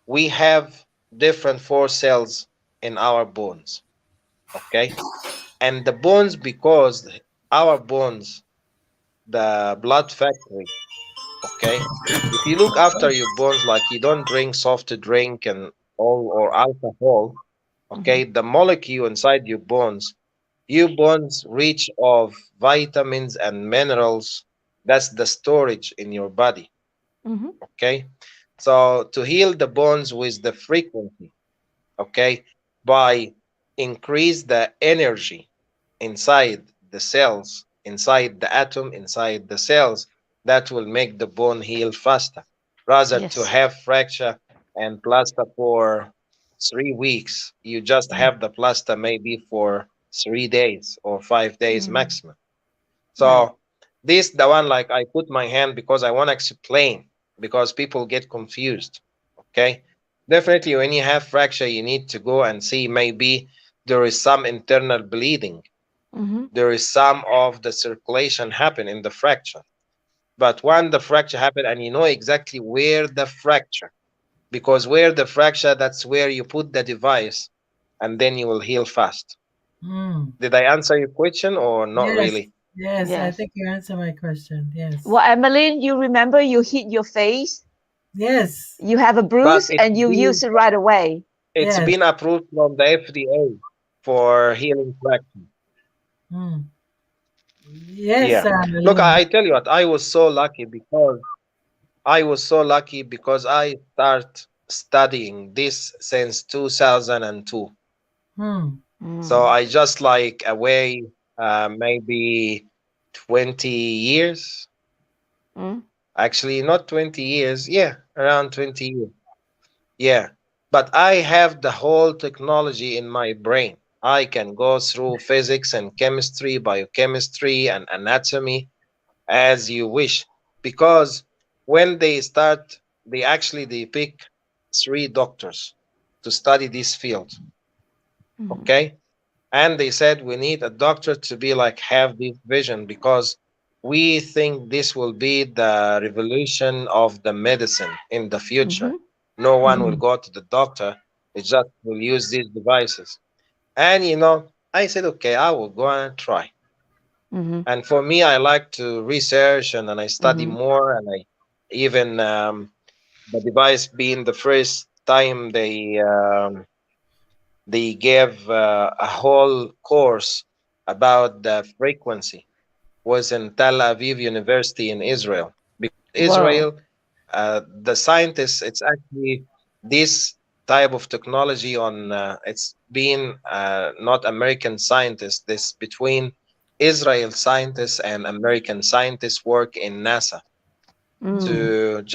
we have different 4 cells in our bones. Okay? And the bones, because our bones, the blood factory, okay, if you look after your bones, like you don't drink soft drink and all or alcohol, okay, the molecule inside your bones rich of vitamins and minerals. That's the storage in your body. Okay, so to heal the bones with the frequency, okay, by increase the energy inside the cells, inside the atom, inside the cells, that will make the bone heal faster. rather to Yes. have fracture and plaster for 3 weeks. You just Right. have the plaster maybe for 3 days or 5 days Mm. maximum. Right. So this the one like I put my hand because I want to explain because people get confused. Okay. Definitely when you have fracture, you need to go and see maybe there is some internal bleeding. Mm-hmm. There is some of the circulation happen in the fracture. But when the fracture happened and you know exactly where the fracture, because where the fracture, that's where you put the device and then you will heal fast. Mm. Did I answer your question or not Yes. really? Yes. I Yes. think you answered my question. Yes. Well, Emmeline, you remember you hit your face, Yes. you have a But bruise, and you use it right away. it's Yes. been approved from the FDA for healing fracture. Mm. Yes, Yeah. Look, Lynn. I tell you what, I was so lucky because I start studying this since 2002. Mm. So Mm. I just like away maybe 20 years. Mm. Actually, not 20 years. Yeah, around 20 years. Yeah. But I have the whole technology in my brain. I can go through physics and chemistry, biochemistry, and anatomy as you wish. Because when they start, they pick 3 doctors to study this field. Mm. Okay. And they said we need a doctor to be like have this vision because we think this will be the revolution of the medicine in the future. Mm-hmm. No one will Mm. go to the doctor, they just will use these devices. And I said okay, I will go and try. Mm-hmm. And for me, I like to research and I study Mm-hmm. more, and I even the device being the first time they gave a whole course about the frequency was in Tel Aviv University in Israel. Because Whoa. Israel, the scientists, it's actually this type of technology on it's been not American scientists. This between Israel scientists and American scientists work in NASA Mm. to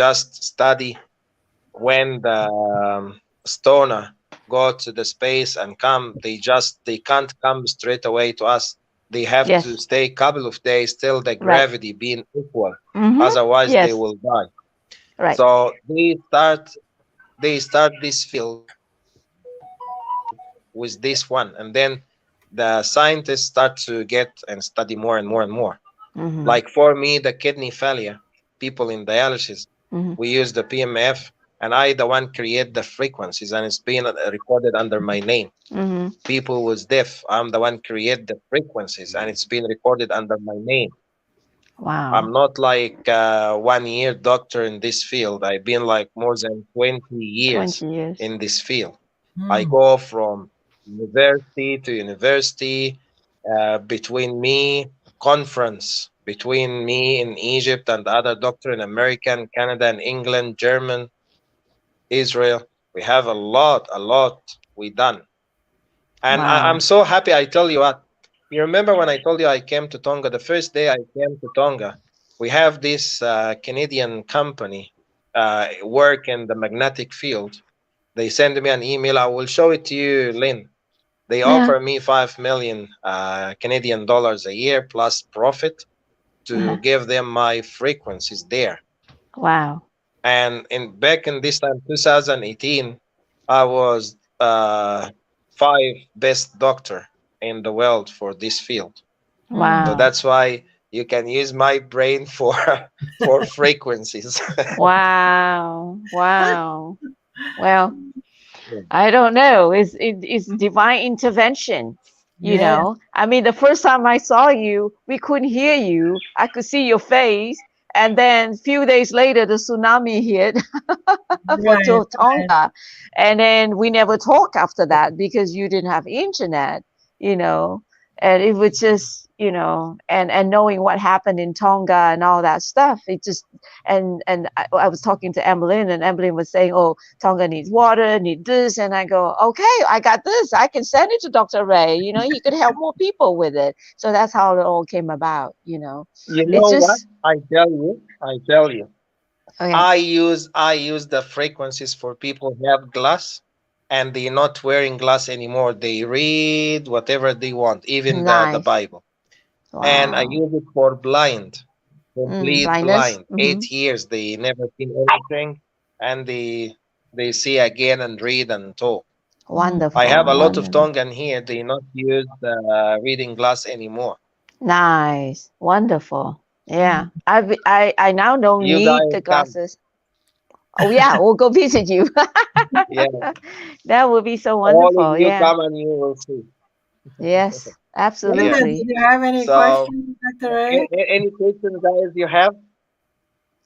just study when the stoner go to the space and come, they can't come straight away to us. They have to Yes. stay a couple of days till the Right. gravity being equal, Mm-hmm. otherwise they Yes. will die. Right. So they start this field with this one, and then the scientists start to get and study more and more and more. Mm-hmm. Like for me, the kidney failure, people in dialysis, Mm-hmm. we use the PMF, and I the one create the frequencies, and it's been recorded under my name. Mm-hmm. People was deaf, I'm the one create the frequencies, and it's been recorded under my name. I'm Wow. not like 1 year doctor in this field. I've been like more than 20 years 20 years. in this field. I Mm. go from university to university, between me, conference between me in Egypt and the other doctor in America and Canada and England, German, Israel. We have a lot we done. And I'm Wow. so happy. I tell you what, you remember when I told you I came to Tonga, the first day I came to Tonga, we have this Canadian company work in the magnetic field. They send me an email. I will show it to you, Lynn. They Yeah. offer me 5 million Canadian dollars a year plus profit to Uh-huh. give them my frequencies there. Wow. And in back in this time, 2018, I was five best doctor in the world for this field. So Mm. Wow. that's why you can use my brain for for frequencies. Wow. Wow. Well, I don't know. It's divine intervention. Yes. I mean, the first time I saw you, we couldn't hear you. I could see your face, and then a few days later, the tsunami hit for Right. Right. Tonga, and then we never talked after that because you didn't have internet. You know, and it was just and knowing what happened in Tonga and all that stuff. It just and I was talking to Emmeline, and Emmeline was saying, "Oh, Tonga needs water, need this," and I go, "Okay, I got this. I can send it to Dr. Ray. He could help more people with it." So that's how it all came about. You It's know what? just I tell you, Okay. I use the frequencies for people who have glass and they're not wearing glass anymore. They read whatever they want, even the Nice. Bible. And I Wow. use it for blind, complete Blindness. blind. 8 years they never seen anything, and they see again and read and talk. I have Wonderful. a lot of Wonderful. Tongan here. They not use the reading glass anymore. Nice. Wonderful. Yeah. I now don't You need guys the come. glasses. Oh yeah, we'll go visit you. Yeah, That would be so all of wonderful. you Yeah. come and you will see. Yes. Yeah. Linda, do Absolutely. you have any So, questions, Dr. Ray? any questions, guys? You have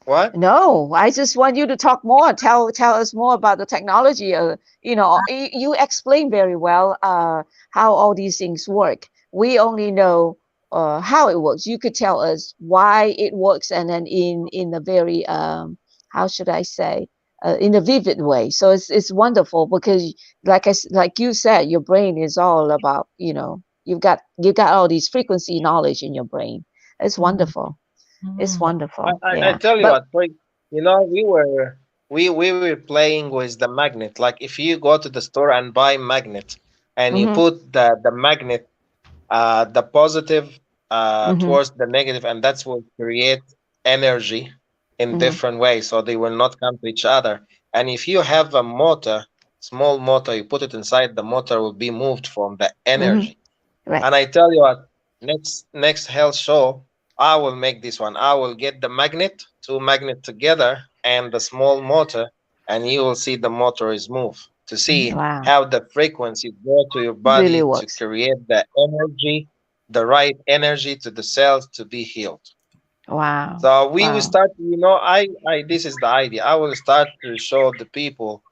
what? No, I just want you to talk more. Tell us more about the technology. You explain very well how all these things work. We only know how it works. You could tell us why it works, and then in a very how should I say, in a vivid way. So it's wonderful because like you said, your brain is all about you got all these frequency knowledge in your brain. It's Mhm. wonderful. It's Mhm. wonderful. I Yeah. tell you But what, we were playing with the magnet. Like if you go to the store and buy magnet, and you mhm, put the magnet the positive mhm, towards the negative, and that's what create energy in mhm, different ways, so they will not come to each other. And if you have a motor, small motor, you put it inside, the motor will be moved from the mhm. energy. Right. And I tell you what, next health show, I will make this one. I will get the magnet, two magnet together, and the small motor, and you will see the motor is moved to see Wow. how the frequency go to your Really body to works. create the energy, the right energy to the cells to be healed. Wow. So we will Wow. start. I this is the idea. I will start to show the people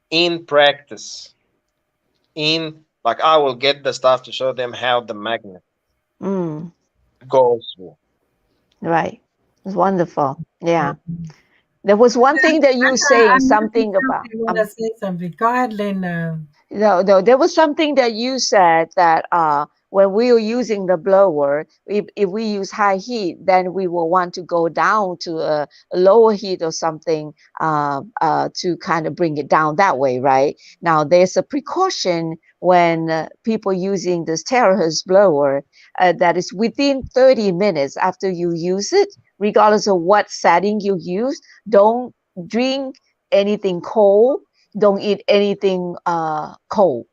in practice. In like I will get the stuff to show them how the magnet Mm, goes through. right. It's wonderful. Yeah. Mhm. There was one thing that you saying I'm not something sure about. if you want to say something. Go ahead, Lynn. No, there was something that you said that when we were using the blower, if we use high heat, then we will want to go down to a lower heat or something to kind of bring it down that way, right? Now, there's a precaution when people using this terahertz blower that is within 30 minutes after you use it, regardless of what setting you use, don't drink anything cold, don't eat anything cold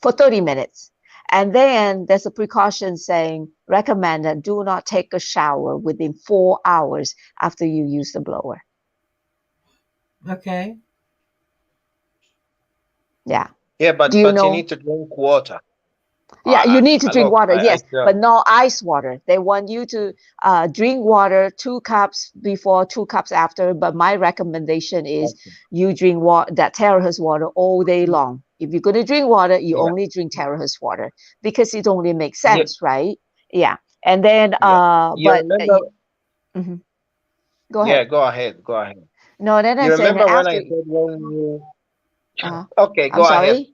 for 30 minutes. And then there's a precaution saying recommended do not take a shower within 4 hours after you use the blower. Okay. Yeah. Yeah, Do you but you know? need to drink water. Yeah, you need to drink Look, water, I yes, but tell. no ice water. They want you to drink water 2 cups before, 2 cups after. But my recommendation is Okay. you drink water, that terahertz water all day long. If you're going to drink water, you Yeah, only drink terahertz water because it only makes yeah, sense, right? Yeah. And then, yeah. You remember? mhm. Go Yeah, ahead. go ahead, go ahead. No, then I You said remember when I after, said when you? uh, Okay, I'm go ahead. sorry.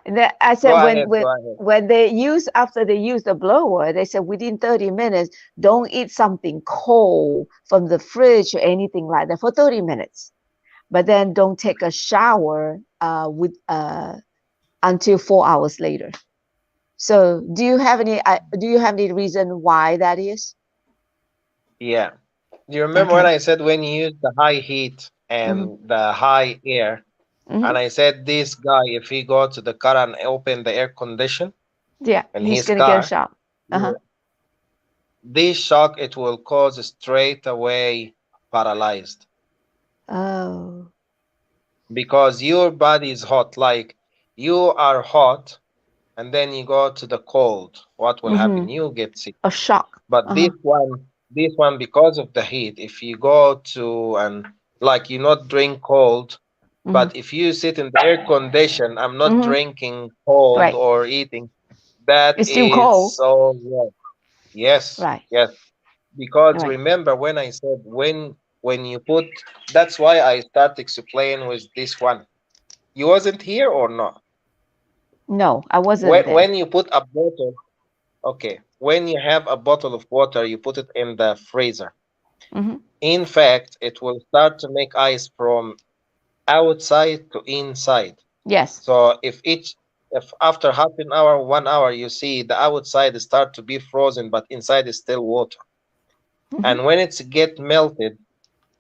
And then I Go said ahead, go ahead. when they use after they use the blower, they said within 30 minutes, don't eat something cold from the fridge or anything like that for 30 minutes. But then don't take a shower with until 4 hours later. So do you have any reason why that is? Yeah. Do you remember when Okay. I said when you use the high heat Mm-hmm. and the high air, Mm-hmm. and I said this guy, if he go to the car and open the air condition Yeah, in he's his gonna get a car, shock. Uh-huh. yeah, this shock it will cause straight away paralyzed Oh. because your body is hot. Like you are hot, and then you go to the cold. What will Mm-hmm. happen? You get sick. A shock. But Uh-huh. this one, because of the heat, if you go to and like you not drink cold, Mm-hmm. but if you sit in the air condition, I'm not Mm-hmm. drinking cold Right. or eating. That It's still is cold. so yes, yes, Right. yes. Because Right. remember when I said when you put, that's why I start explaining with this one. You wasn't here or not? No, I wasn't When there. when you put a bottle, okay, when you have a bottle of water, you put it in the freezer. In fact, it will start to make ice from outside to inside. Yes. So if after half an hour, 1 hour, you see the outside start to be frozen, but inside is still water. And when it's get melted,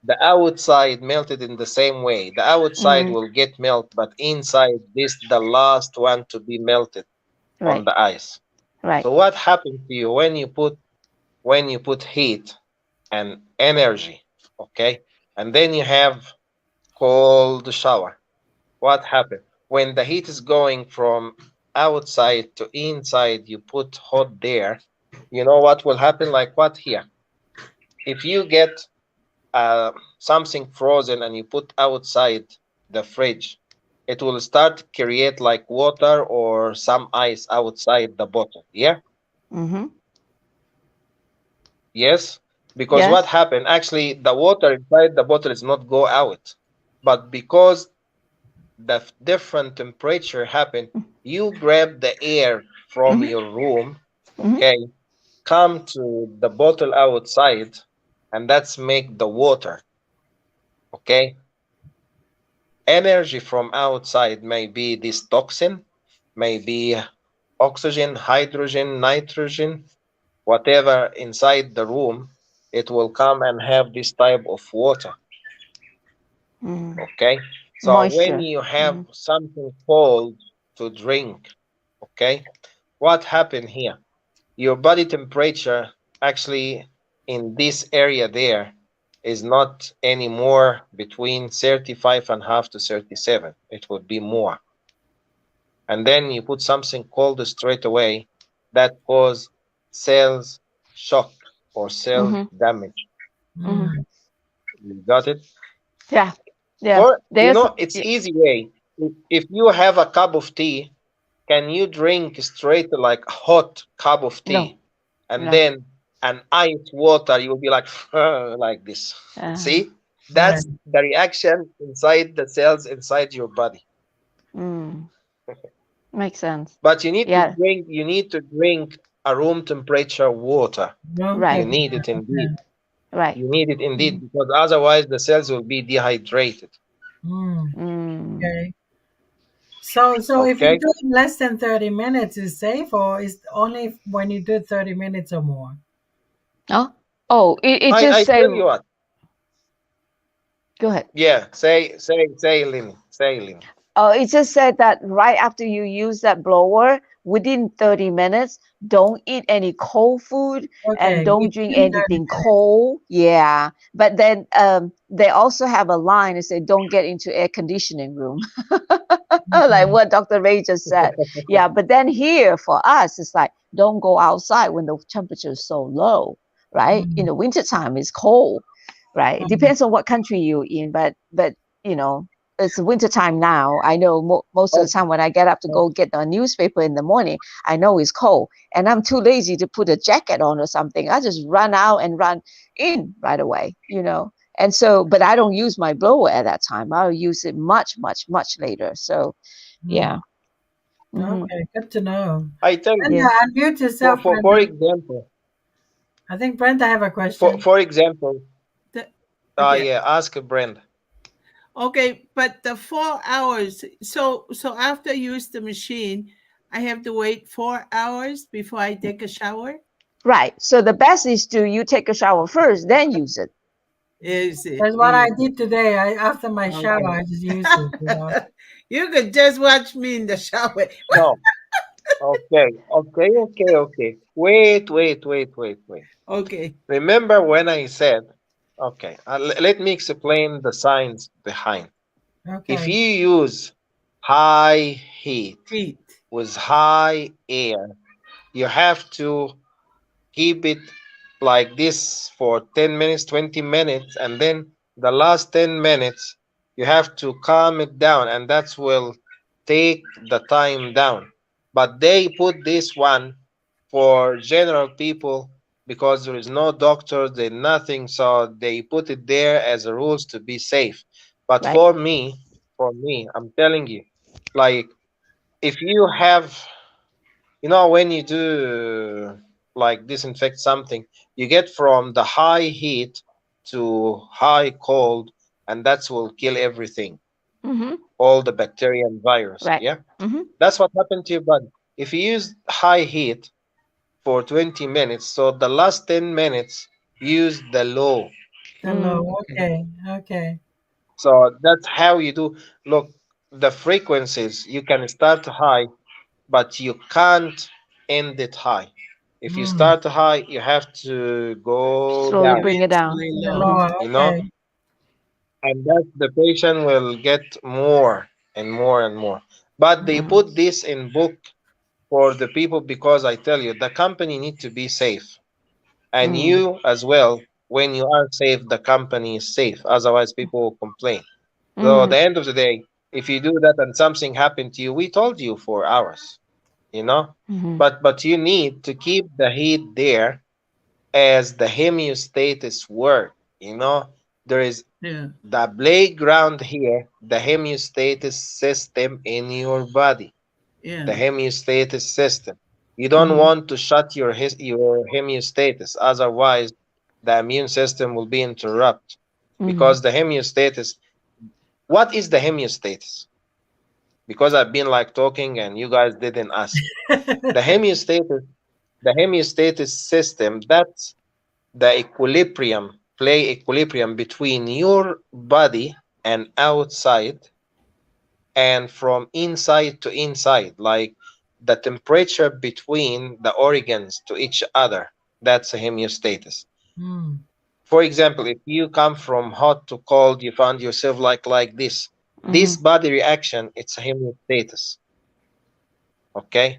the outside melted in the same way. The outside will get melt, but inside this the last one to be melted on Right. the ice. Right. So what happens to you when you put heat and energy, okay, and then you have cold shower? What happened when the heat is going from outside to inside? You put hot there. You know what will happen? Like what here? If you get something frozen and you put outside the fridge, it will start to create like water or some ice outside the bottle. Yeah. Yes. Because what Yes. happened? Actually, the water inside the bottle is not go out, but because the different temperature happen, you grab the air from your room, okay, come to the bottle outside, and that's make the water, okay. Energy from outside may be this toxin, may be oxygen, hydrogen, nitrogen, whatever inside the room, it will come and have this type of water. Okay, so when Moisture. you have something cold to drink, okay, what happened here? Your body temperature actually in this area there is not anymore between 35 and a half to 37. It would be more. And then you put something cold straight away that cause cells shock or cell damage. You got it? Yeah. Yeah. For There's it's easy way. If you have a cup of tea, can you drink straight like a hot cup of tea no. and No. then an ice water? You will be like like this. See, that's the reaction inside the cells inside your body. Makes sense. But you need to Yeah. drink. You need to drink a room temperature water. Right. You need it indeed. Right. You need it indeed because otherwise the cells will be dehydrated. Okay. So if you Okay. do it less than 30 minutes, is safe, or is only when you do 30 minutes or more? Oh, it I just say. tell you what. Go ahead. Yeah. Say, Lynn. Say, Lynn. Oh, it just said that right after you use that blower, within 30 minutes, don't eat any cold food and Okay, don't drink within 30 anything minutes. cold. Yeah. But then they also have a line that say don't get into air conditioning room. Like what Dr. Ray just said. Yeah. But then here for us, it's like don't go outside when the temperature is so low, right? In the wintertime, it's cold, right? It depends on what country you're in, but you know, it's winter time now. I know most of the time when I get up to go get the newspaper in the morning, I know it's cold and I'm too lazy to put a jacket on or something. I just run out and run in right away, you know. And so, but I don't use my blower at that time. I'll use it much, much, much later. So, yeah. Okay, good to know. I tell you. Brenda, unmute yourself. For example. I think Brenda have a question. For example. Okay. Yeah. Ask Brenda. Okay, but the 4 hours. So after I use the machine, I have to wait 4 hours before I take a shower. Right. So the best is to you take a shower first, then use it. Is it? That's what I did today. After my shower, I just used it. You know? You could just watch me in the shower. No. Okay. Wait. Okay. Remember when I said, okay, let me explain the science behind. Okay. If you use high heat with high air, you have to keep it like this for 10 minutes, 20 minutes, and then the last 10 minutes, you have to calm it down, and that will take the time down. But they put this one for general people because there is no doctor, there's nothing, so they put it there as a rules to be safe. But Right. for me, I'm telling you, like if you have, when you do like disinfect something, you get from the high heat, to high cold, and that will kill everything, Mm-hmm. all the bacteria and virus. Right. Yeah, Mm-hmm. that's what happened to your body. If you use high heat for 20 minutes, so the last 10 minutes use the low. The Mm. low. Okay. Okay. So that's how you do. Look, the frequencies you can start high, but you can't end it high. If you Mm. start high, you have to go Slowly down, bring it down. Eventually The low. Mm-hmm. lower. you know, Okay. and that the patient will get more and more and more. But they Mm-hmm. put this in book for the people because I tell you, the company need to be safe, and Mm. you as well. When you are safe, the company is safe. Otherwise, people will complain. So at Mm-hmm. the end of the day, if you do that and something happened to you, we told you for hours, you know. Mm-hmm. But you need to keep the heat there as the homeostasis work. You know, there is Yeah. the playground here, the homeostasis system in your body, the Yeah. homeostasis system. You don't Mm-hmm. want to shut your homeostasis, otherwise the immune system will be interrupted Mm-hmm. because the homeostasis. What is the homeostasis? Because I've been like talking and you guys didn't ask. The homeostasis, the homeostasis system, that's the equilibrium, play equilibrium between your body and outside and from inside to inside, like the temperature between the organs to each other. That's a homeostasis. Mm. For example, if you come from hot to cold, you find yourself like this. Mm-hmm. This body reaction, it's a homeostasis. Okay.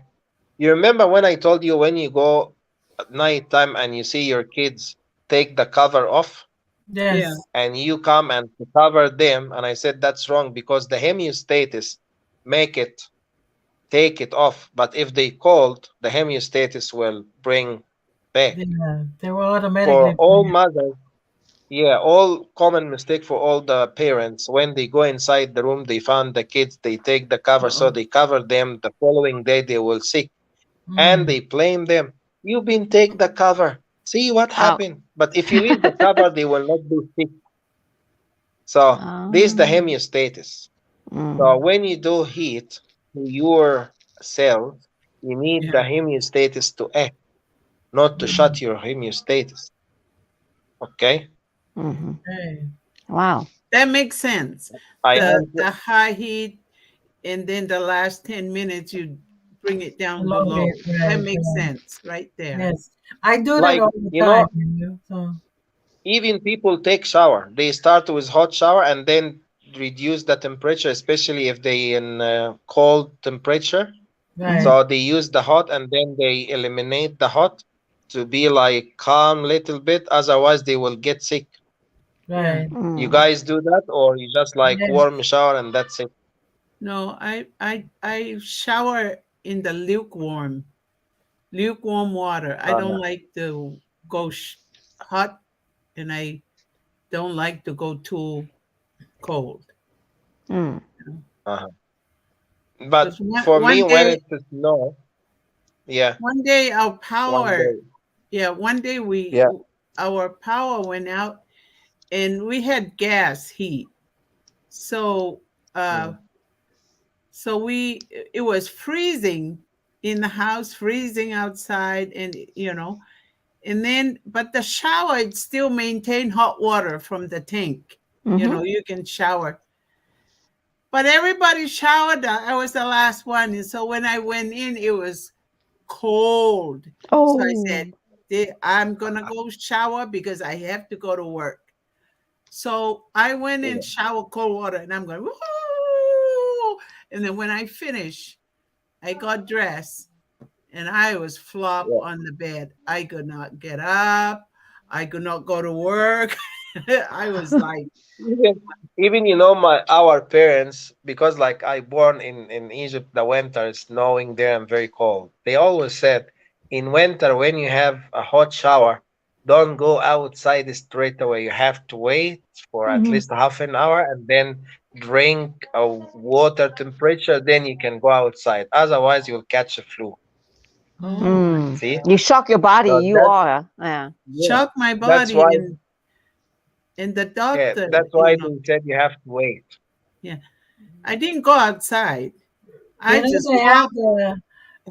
You remember when I told you when you go at night time and you see your kids take the cover off Yeah. Yes. and you come and to cover them, and I said that's wrong because the homeostasis make it take it off. But if they cold, the homeostasis will bring back. Yeah. They will For automatically all bring it. mothers, yeah, all common mistake for all the parents when they go inside the room, they found the kids, they take the cover, so Uh-oh. they cover them. The following day they will sick and Mm. they blame them. You've been take the cover. See what Out. happened. But if you leave the cover, they will not be sick. So this is the Oh. homeostasis. So Mm. when you do heat to your cells, you need the Yeah. homeostasis to act, not to Mm. shut your homeostasis. Okay? Mm-hmm. Okay. Wow. That makes sense. I The answer. high heat and then the last 10 minutes you bring it The down low below. heat. That Right. makes Right. sense right there. Yes. I do that Like, all the you time. know, So. even people take shower. They start with hot shower and then reduce the temperature, especially if they in cold temperature. Mm-hmm. Right. So they use the hot and then they eliminate the hot to be like calm little bit. Otherwise, they will get sick. Yeah. Right. You Mm. guys do that, or you just like warm Yes. shower and that's it? No, I shower in the lukewarm water. I don't Uh-huh, like to go hot, and I don't like to go too cold. Mm. uh-huh. But Because one for me, one when day it's snow, yeah, one day our one power, day, yeah, one day yeah. our power went out, and we had gas heat. So uh Mm, so we it was freezing in the house, freezing outside, and and then but the shower it still maintained hot water from the tank. Mm-hmm. You can shower. But everybody showered. I was the last one. And so when I went in, it was cold. So I Oh. said, I'm going to go shower because I have to go to work. So I went yeah. and showered cold water and I'm going, woo! And then when I finished, I got dressed and I was flop Yeah. on the bed. I could not get up. I could not go to work. I was like, Even, even my our parents, because like I born in Egypt, the winter is snowing there and very cold. They always said in winter when you have a hot shower, don't go outside straight away. You have to wait for at Mm-hmm. least half an hour and then drink a water temperature. Then you can go outside. Otherwise, you'll catch a flu. oh Mm. my Mm. See, You shock your body. so You are. Yeah. yeah, shock my that's body why. and And the Yeah, doctor, that's why they said you have to wait. yeah, I didn't go outside. I You know, just walked.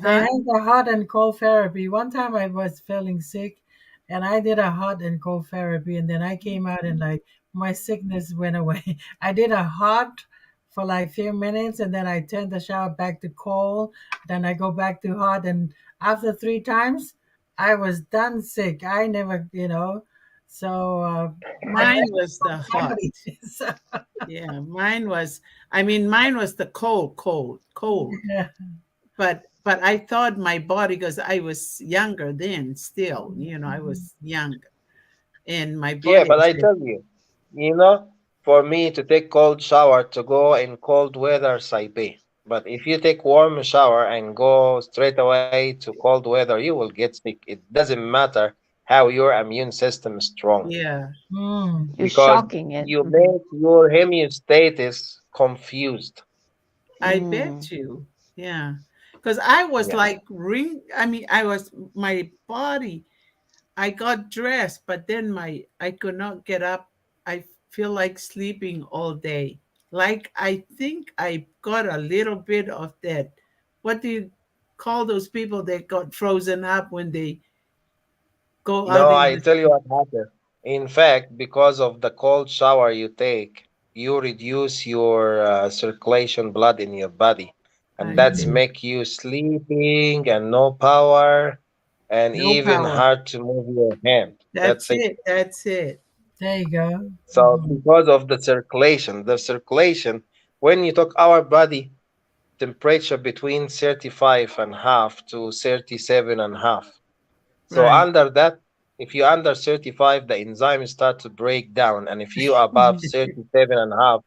they Huh? have the hot and cold therapy. One time I was feeling sick and I did a hot and cold therapy and then I came out and like my sickness went away. I did a hot for like few minutes and then I turned the shower back to cold. Then I go back to hot and after 3 times I was done sick. I never, so I guess Mine was the hot. somebody so, Yeah, mine was the cold. yeah. But I thought my body, because I was younger then still, I Mhm. was young. And my Yeah, body but I said, tell you, you know, for me to take cold shower to go in cold weather, I pay. But if you take warm shower and go straight away to cold weather, you will get sick. It doesn't matter how your immune system is strong, yeah, Mm. You're because shocking it. you make your homeostasis confused. I Mm. bet you. Yeah. Because I was Yeah. like my body, I got dressed, but then I could not get up. I feel like sleeping all day. Like I think I got a little bit of that. What do you call those people that got frozen up when they go out No, in I the tell you what happened. In fact, because of the cold shower you take, you reduce your circulation blood in your body, and I that's see. make you sleeping and no power, and No even power. hard to move your hand. That's That's it. it. That's it. There you go. So Mhm. because of the circulation, when you talk our body temperature between 35 and half to 37 and half. So Right. under that, if you under 35, the enzymes start to break down, and if you above 37 and a half,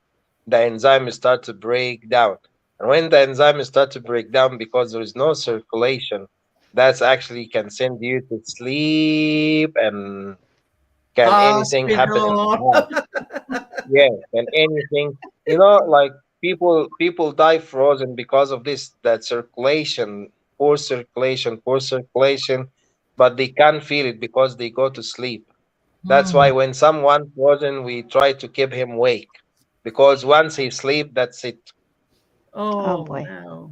the enzymes start to break down. And when the enzymes start to break down because there is no circulation, that's actually can send you to sleep. And can anything happen in the Hospital. house? Yeah, can anything, like people die frozen because of this, that poor circulation, but they can't feel it because they go to sleep. That's why Mm. when someone frozen, we try to keep him awake, because once he sleep, that's it. Oh Oh, boy. wow.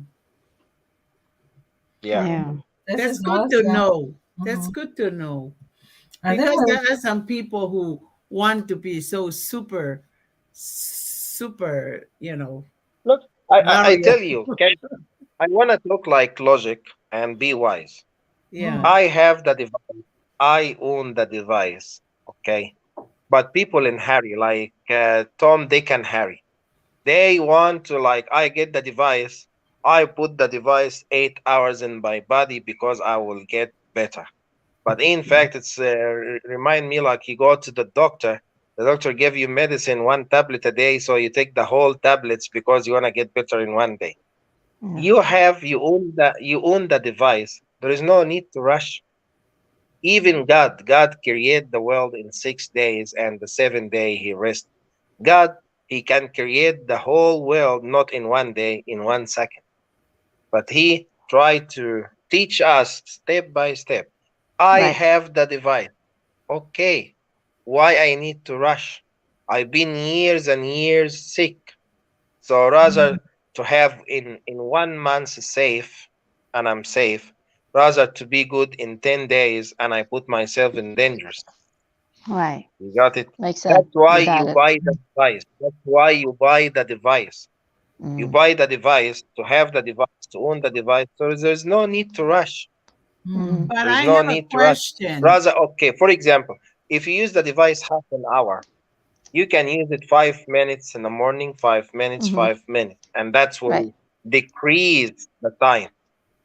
Yeah. Yeah. This That's is good to awesome. know. That's Mhm. good to know. I think Because I, there are some people who want to be so super, super, Look, I Mario. tell you, I want to look like logic and be wise. Yeah. mm, I have the device. I own the device. Okay. But people in Harry, like Tom, Dick, and Harry, they want to, like, I get the device. I put the device 8 hours in my body because I will get better. But in fact, it's remind me like you go to the doctor. The doctor gave you medicine, one tablet a day, so you take the whole tablets because you want to get better in one day. Yeah. You own the device. There is no need to rush. Even God created the world in 6 days, and the seventh day He rested. God, He can create the whole world not in one day, in 1 second. But He tried to teach us step by step. I Right. have the device. Okay, why I need to rush? I've been years and years sick. So mm, rather to have in 1 month safe, and I'm safe, rather to be good in 10 days and I put myself in dangers. Right. You got it? Makes sense. That's why You got you it. buy the device. That's why you buy the device. You Mm. buy the device to have the device, to own the device. So there's no need to rush. mm, Mm. But There is I no have a need to rush. question. Rather, okay, for example, if you use the device half an hour, you can use it 5 minutes in the morning, 5 minutes, Mm-hmm. 5 minutes, and that Right. will decrease the time.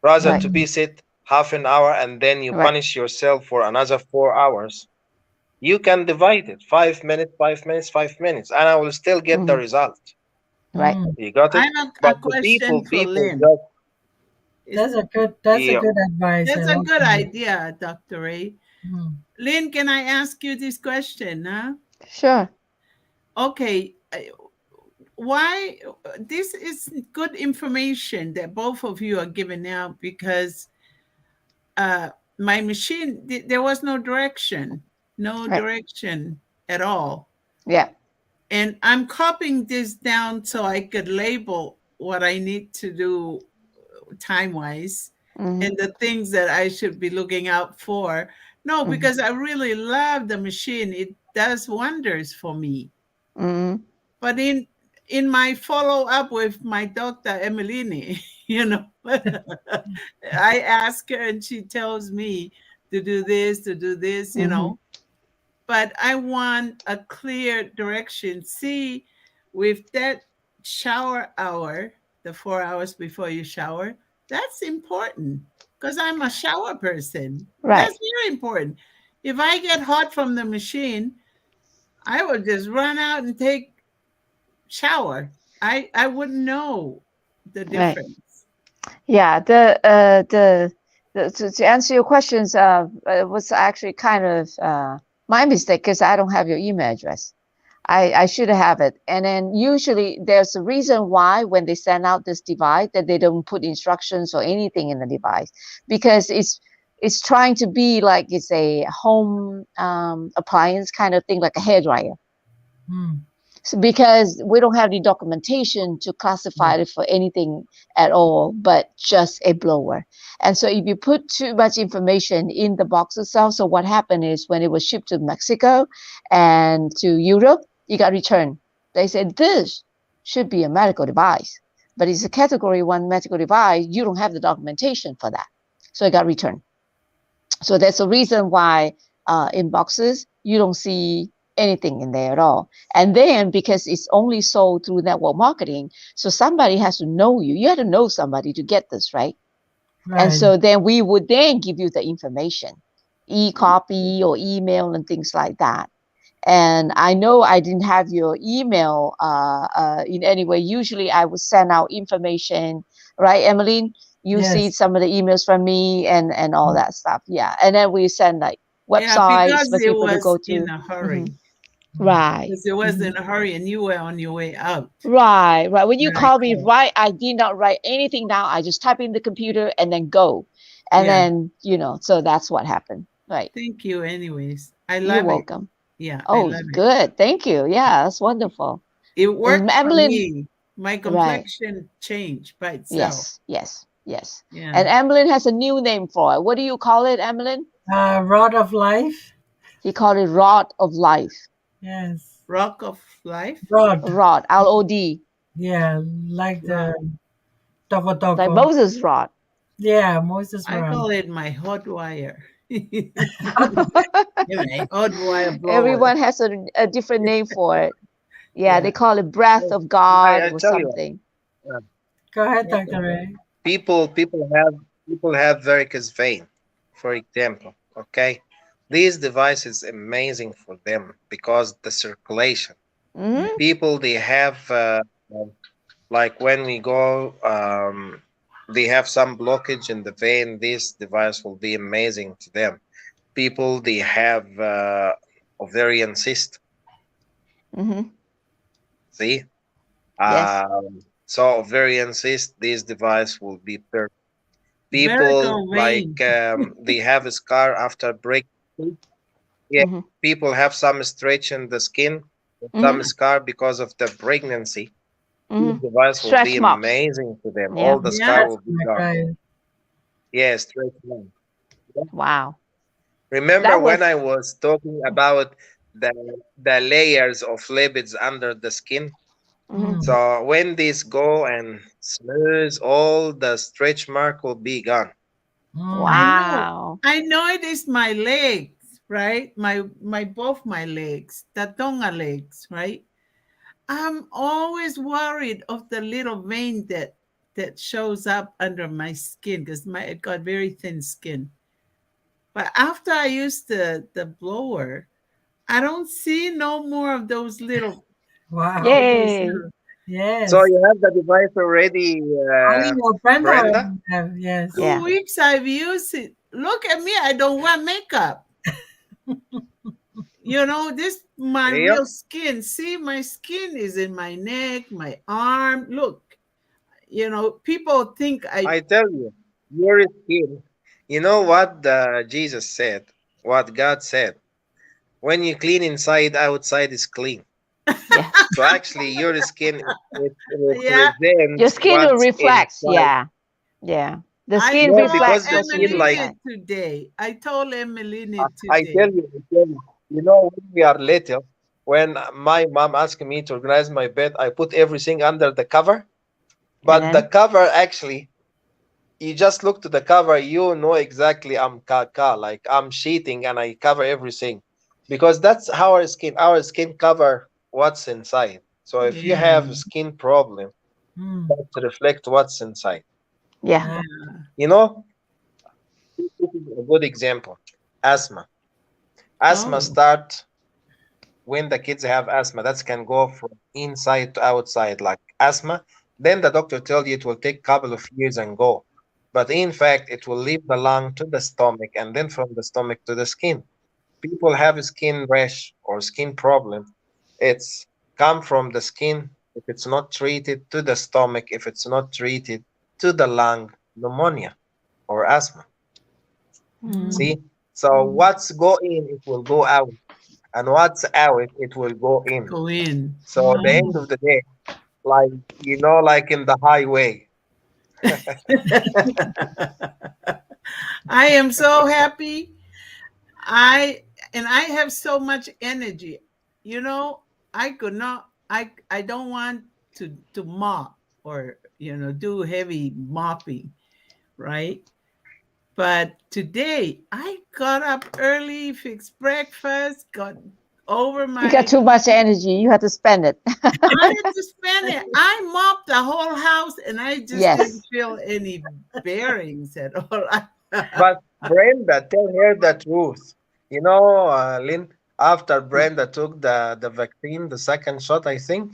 Rather Right. to mm, be sit half an hour and then you Right. punish yourself for another 4 hours, you can divide it 5 minutes, 5 minutes, 5 minutes, and I will still get the Mm-hmm. result. Right. mm. You got I it? have a But the question people, for people Lynn. just, Is That's a yeah, good advice. I That's a like good that. idea, Dr. Ray. Mm, Lynn, can I ask you this question? Huh? Sure. Okay. Why this is good information that both of you are giving out, because uh my machine, there was no direction Right. at all. Yeah. And I'm copying this down so I could label what I need to do time wise Mm-hmm. and the things that I should be looking out for. No, Mm-hmm. because I really love the machine. It does wonders for me. Mm-hmm. But in my follow up with my doctor Emmeline, you know, I ask her and she tells me to do this, you Mm-hmm. know. But I want a clear direction. See, with that shower hour, the 4 hours before you shower, that's important because I'm a shower person. Right. That's very important. If I get hot from the machine, I will just run out and take shower. I wouldn't know the Right. difference. Yeah. To answer your questions, it was actually kind of my mistake because I don't have your email address. I should have it. And then usually there's a reason why when they send out this device that they don't put instructions or anything in the device because it's trying to be like it's a home appliance kind of thing, like a hairdryer. Mm. So because we don't have the documentation to classify it for anything at all, but just a blower. And so if you put too much information in the box itself, so what happened is when it was shipped to Mexico and to Europe, it got returned. They said this should be a medical device, but it's a category 1 medical device. You don't have the documentation for that. So it got returned. So that's the reason why in boxes you don't see anything in there at all. And then because it's only sold through network marketing, so somebody has to know you. You have to know somebody to get this, right? And Right. so then we would then give you the information, e-copy or email and things like that. And I know I didn't have your email in any way. Usually I would send out information, right, Emmeline? You see Yes. some of the emails from me and all that stuff. Yeah. And then we send like Yeah, websites for because it people to go was in to. a Hmm. hurry. Right. Because it was Hmm. in a hurry and you were on your way out Right. Right. When you when I call me, called. right, I did not write anything down. I just type in the computer and then go. And Yeah. then, so that's what happened. Right. Thank you anyways. I You're love it. welcome. Yeah, I Oh, love it. good. Thank you. Yeah, that's wonderful. It And worked for Emmeline, me. My right. complexion changed by itself. Yes, yes, yes. Yeah. And Emmeline has a new name for it. What do you call it, Emmeline? Rod of life. He called it Rod of Life. Yes. Rock of life. Rod. Rod, Rod. Yeah, like Rod. the toko Like toko. Moses' rod. Yeah, Moses I rod. call it my hot wire. My hot wire blower. Everyone has a different name for it. Yeah, Yeah. they call it breath of God I or tell you, something. uh, Go ahead, Yeah. Dr. Ray. people have varicose vein, for example. Okay, these devices amazing for them because the circulation. Hmm. People they have like when we go, they have some blockage in the vein. This device will be amazing to them. People they have ovarian cyst. Hmm. See, Yes. so ovarian cyst. This device will be perfect. People Vertical like vein. they have a scar after break. Yeah, Hmm. people have some stretch in the skin, Hmm. some scar because of the pregnancy. Hmm. This device will be Stretch marks. amazing to them. Yeah. All the Yeah. scar That's will be correct, gone. right. Yes, stretch mark. Yeah. Wow. Remember That when was. I was talking about the the layers of lipids under the skin? Hmm. Mm. So when these go and smooth, all the stretch mark will be gone. I Mm. know. Wow. I know it is my legs, right? My both my legs, the Tonga legs, right? I'm always worried of the little vein that shows up under my skin because my it got very thin skin. But after I use the blower, I don't see no more of those Wow. those Yay. little So Yes. you have the device already, Only your friend Brenda? already have. Yes. Yeah. 2 weeks I've used it. Look at me, I don't wear makeup. This my Yep. real skin. See, my skin is in my neck, my arm. Look, people think I I tell you, your skin. You know what Jesus said? What God said? When you clean inside, outside is clean. Yeah. So actually, your skin it Yeah, Your represents skin will what's reflex. inside. Yeah. Yeah. The I skin Yeah, told because reflects the what's skin, Emmeline like it inside. today. I told Emmeline it I today. tell you, when we are little, when my mom asked me to organize my bed, I put everything under the cover. And But the then cover actually, you just look to the cover, you know exactly I'm kaka, like I'm cheating and I cover everything. Because that's how our skin cover what's inside. So if you Yeah, have skin problem, Mm. that reflect what's inside. yeah. Yeah. yeah. You know, this is a good example. Asthma. Asthma Oh, start when the kids have asthma. That can go from inside to outside, like asthma. Then the doctor tells you it will take a couple of years and go. But in fact, it will leave the lung to the stomach and then from the stomach to the skin. People have a skin rash or skin problem. It's come from the skin if it's not treated to the stomach, if it's not treated to the lung, pneumonia or asthma. mm, Mm. See? So what's go in, it will go out. And what's out, it will go in. go in. So at the end of the day, like like in the highway. I am so happy. I and I have so much energy. You know, I could not. I don't want to mop or do heavy mopping, right? But today I got up early, fixed breakfast, got over You got my. too much energy. You have to spend it. I had to spend it. I mopped the whole house, and I just didn't Yes. feel any bearings at all. But Brenda, tell her the truth. Lynn, after Brenda took the vaccine, the second shot, I think,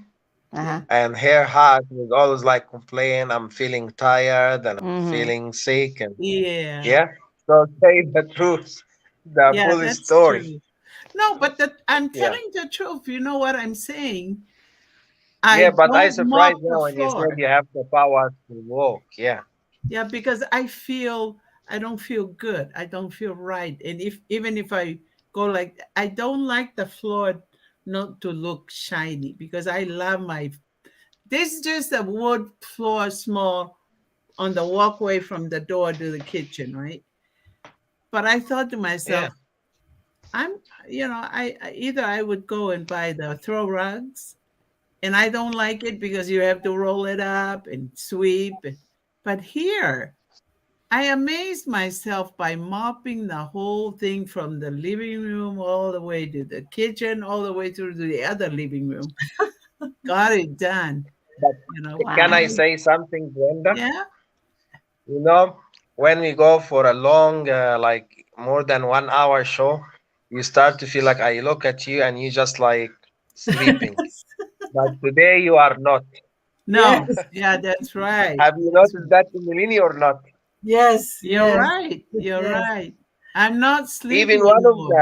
Uh-huh. and her heart was always like complain, I'm feeling tired and I'm Mm-hmm. feeling sick and Yeah, yeah. So say the truth, the yeah, full that's story. true. No, but I'm Yeah. telling the truth. You know what I'm saying? Yeah, I but I don't mop surprised the now when you said floor. you have the power to walk. Yeah. Yeah, because I don't feel good. I don't feel right. And if even if I go like I don't like the floor not to look shiny because I love my this is just a wood floor small on the walkway from the door to the kitchen, right? But I thought to Yeah. myself, I'm either I would go and buy the throw rugs and I don't like it because you have to roll it up and sweep. But here I amazed myself by mopping the whole thing from the living room all the way to the kitchen, all the way through to the other living room. Got it done. But You know, can Wow. I say something, Brenda? yeah, You know, when we go for a long, like more than 1 hour show, you start to feel like I look at you and you just like sleeping. But today you are not. no, Yes. yeah, that's right. Have you That's noticed right. that in Millennium or not? Yes. You're Yes. right. You're Yes. right. I'm not Even sleeping one of anymore.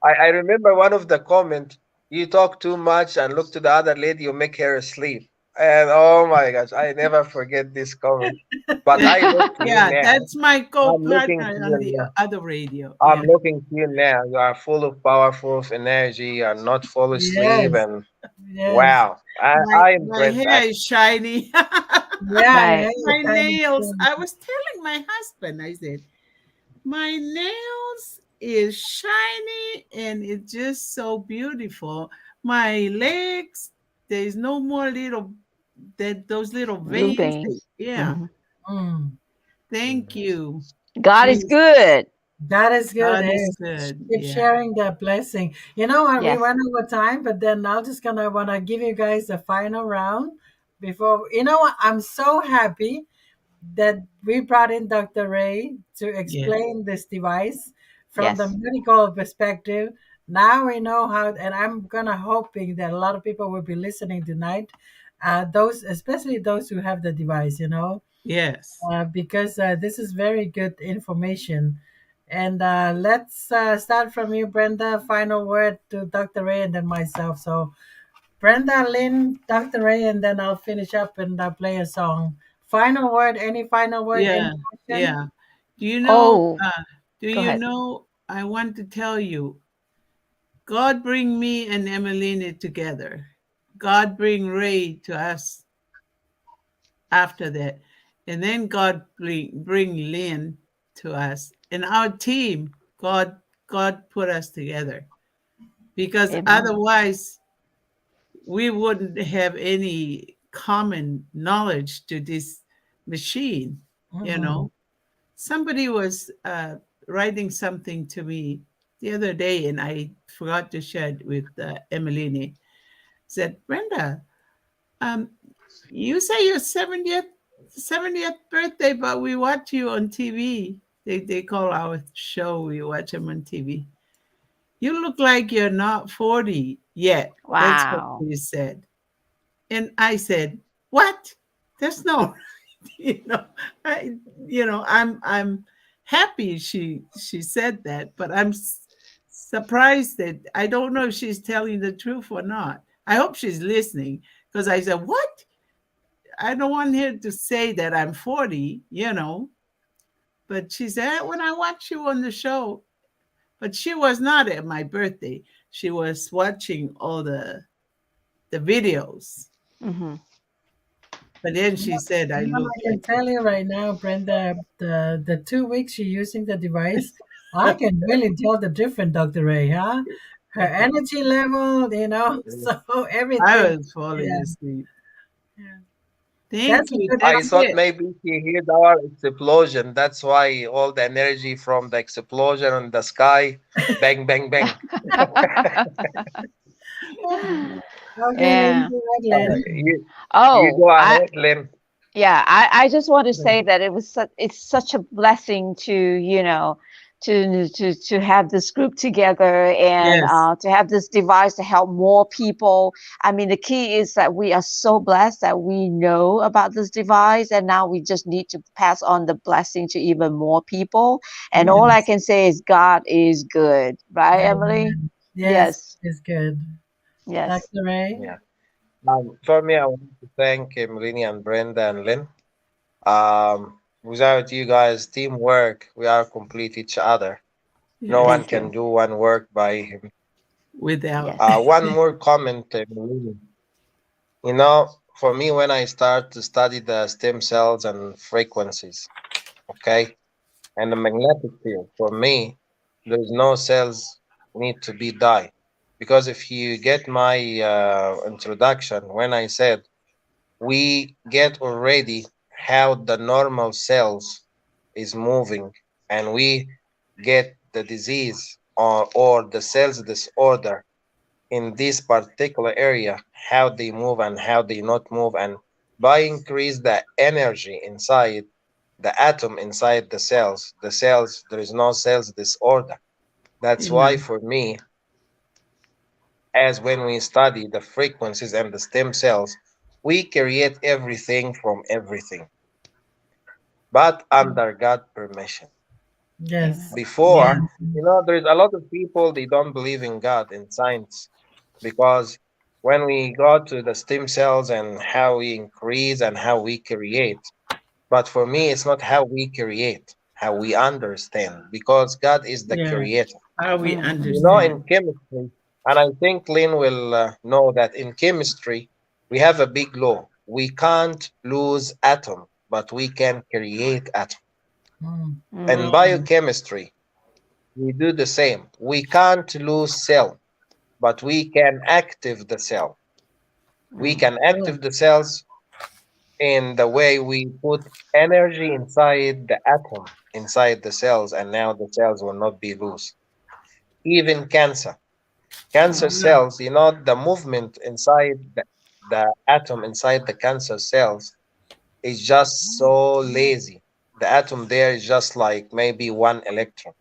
I remember one of the comment, you talk too much and look to the other lady, you make her sleep. And oh my gosh, I never forget this comment. But I look to you Yeah, now. that's my I'm looking to co-partner on you the now. other radio. I'm Yeah, looking to you now. You are full of powerful of energy. You are not full of sleep. Yes. And Yes. wow, my I my impressed hair is actually. shiny. Yeah. Right. Yeah. My Thank nails. you. I was telling my husband. I said my nails is shiny and it's just so beautiful. My legs, there's no more little that those little Blue veins. veins. Yeah. Hmm. Mm. Thank you. God is Jesus. good. That is good. God Hey, is good. keep Yeah. sharing that blessing. You know what? We Yes. went over time, but then I'm just gonna wanna give you guys a final round before. You know what? I'm so happy that we brought in Dr. Ray to Yeah. explain this device from the Yes. medical perspective. Now we know how, and I'm gonna hoping that a lot of people will be listening tonight. Those, especially those who have the device, Yes. because this is very good information. And let's start from you, Brenda. Final word to Dr. Ray and then myself. So, Brenda, Lynn, Dr. Ray, and then I'll finish up and play a song. Final word, any final word, any Yeah. question? Yeah. Do you know Oh, do go you ahead. know I want to tell you God bring me and Emelina together. God bring Ray to us after that. And then God bring Lynn to us. And our team, God put us together. Because Amen. otherwise we wouldn't have any common knowledge to this machine, you know. Somebody was writing something to me the other day, and I forgot to share it with Emmeline. Said, Brenda, um, you say your 70th birthday, but we watch you on TV. They call our show, we watch them on TV. You look like you're not 40 yet. That's what Wow. she said. And I said, what? There's no, you know, I, I'm happy she said that, but I'm surprised that I don't know if she's telling the truth or not. I hope she's listening because I said, what? I don't want her to say that I'm 40, But she said, when I watch you on the show, but she was not at my birthday. She was watching all the videos. Mm-hmm. But then she said I Mom, look I can like tell you right now, Brenda, the 2 weeks you're using the device, I can really tell the difference, Dr. Ray, huh? Her energy level, so I everything. was falling Yeah, asleep. yeah. Thank That's a you. good I That's sign. thought it. maybe he heard our explosion. That's why all the energy from the explosion in the sky, bang, bang, bang. Okay, Lynn, Yeah. go ahead, Lynn. You Oh, go ahead, Lynn. I just want to say that it's such a blessing to, to have this group together and Yes. to have this device to help more people. I mean, the key is that we are so blessed that we know about this device, and now we just need to pass on the blessing to even more people. And all I Yes. can say is God is good, right, Emily? Amen. Yes, Yes, it's good. yes, Dr. Ray? Yeah. For me, I want to thank Melanie and Brenda and Lynn. Without you guys' teamwork, we are complete each other. No one Yes. thank can you. do one work by him. Without. Yes. One more comment, Melanie. You know, for me, when I start to study the stem cells and frequencies, okay, and the magnetic field, for me, there's no cells need to be die. Because if you get my introduction, when I said we get already how the normal cells is moving and we get the disease or the cells disorder in this particular area, how they move and how they not move, and by increase the energy inside the atom inside the cells, there is no cells disorder. That's why Amen. for me, as when we study the frequencies and the stem cells, we create everything from everything, but under God permission. Yes. Amen. Before, Yes. there's a lot of people they don't believe in God in science because when we go to the stem cells and how we increase and how we create, but for me it's not how we create, how we understand, because God is the Yeah. creator. How we Mm-hmm. understand. In chemistry, and I think Lynn will know that in chemistry we have a big law: we can't lose atom, but we can create atom. Mm. In Mm-hmm. Mm. biochemistry we do the same: we can't lose cell, but we can active the cell. We Mm-hmm. can active the cells in the way we put energy inside the atom, inside the cells, and now the cells will not be loose. Even cancer Yeah. cells, the movement inside the atom inside the cancer cells is just so lazy. The atom there is just like maybe one electron.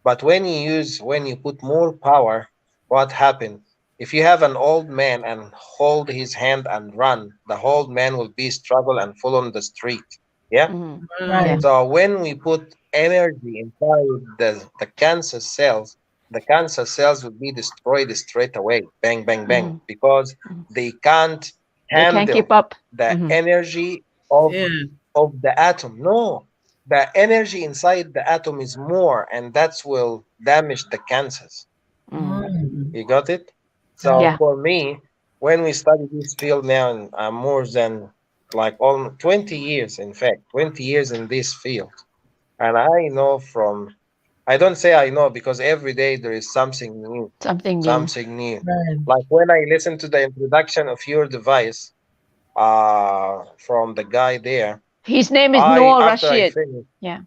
But when you put more power, what happened? If you have an old man and hold his hand and run, the old man will be struggle and fall on the street. Yeah. Mm-hmm. Right. Yeah. Wow. So when we put energy inside the cancer cells will be destroyed straight away. Bang, bang, bang. Mm-hmm. Because Mm-hmm. they can't They can't keep handle up. the Mm-hmm. energy of Yeah. the atom. No, the energy inside the atom is more, and that will damage the cancers. Mm-hmm. Mm. Mhm. You got it? Got So it. Yeah. for me, when we study this field now, more than like almost 20 years, in fact, 20 years in this field. And I know from, I don't say I know because every day there is something new, Something new. something new. Right. Like when I listen to the introduction of your device from the guy there, His name is I Noor after I Rashid. finished, Yeah.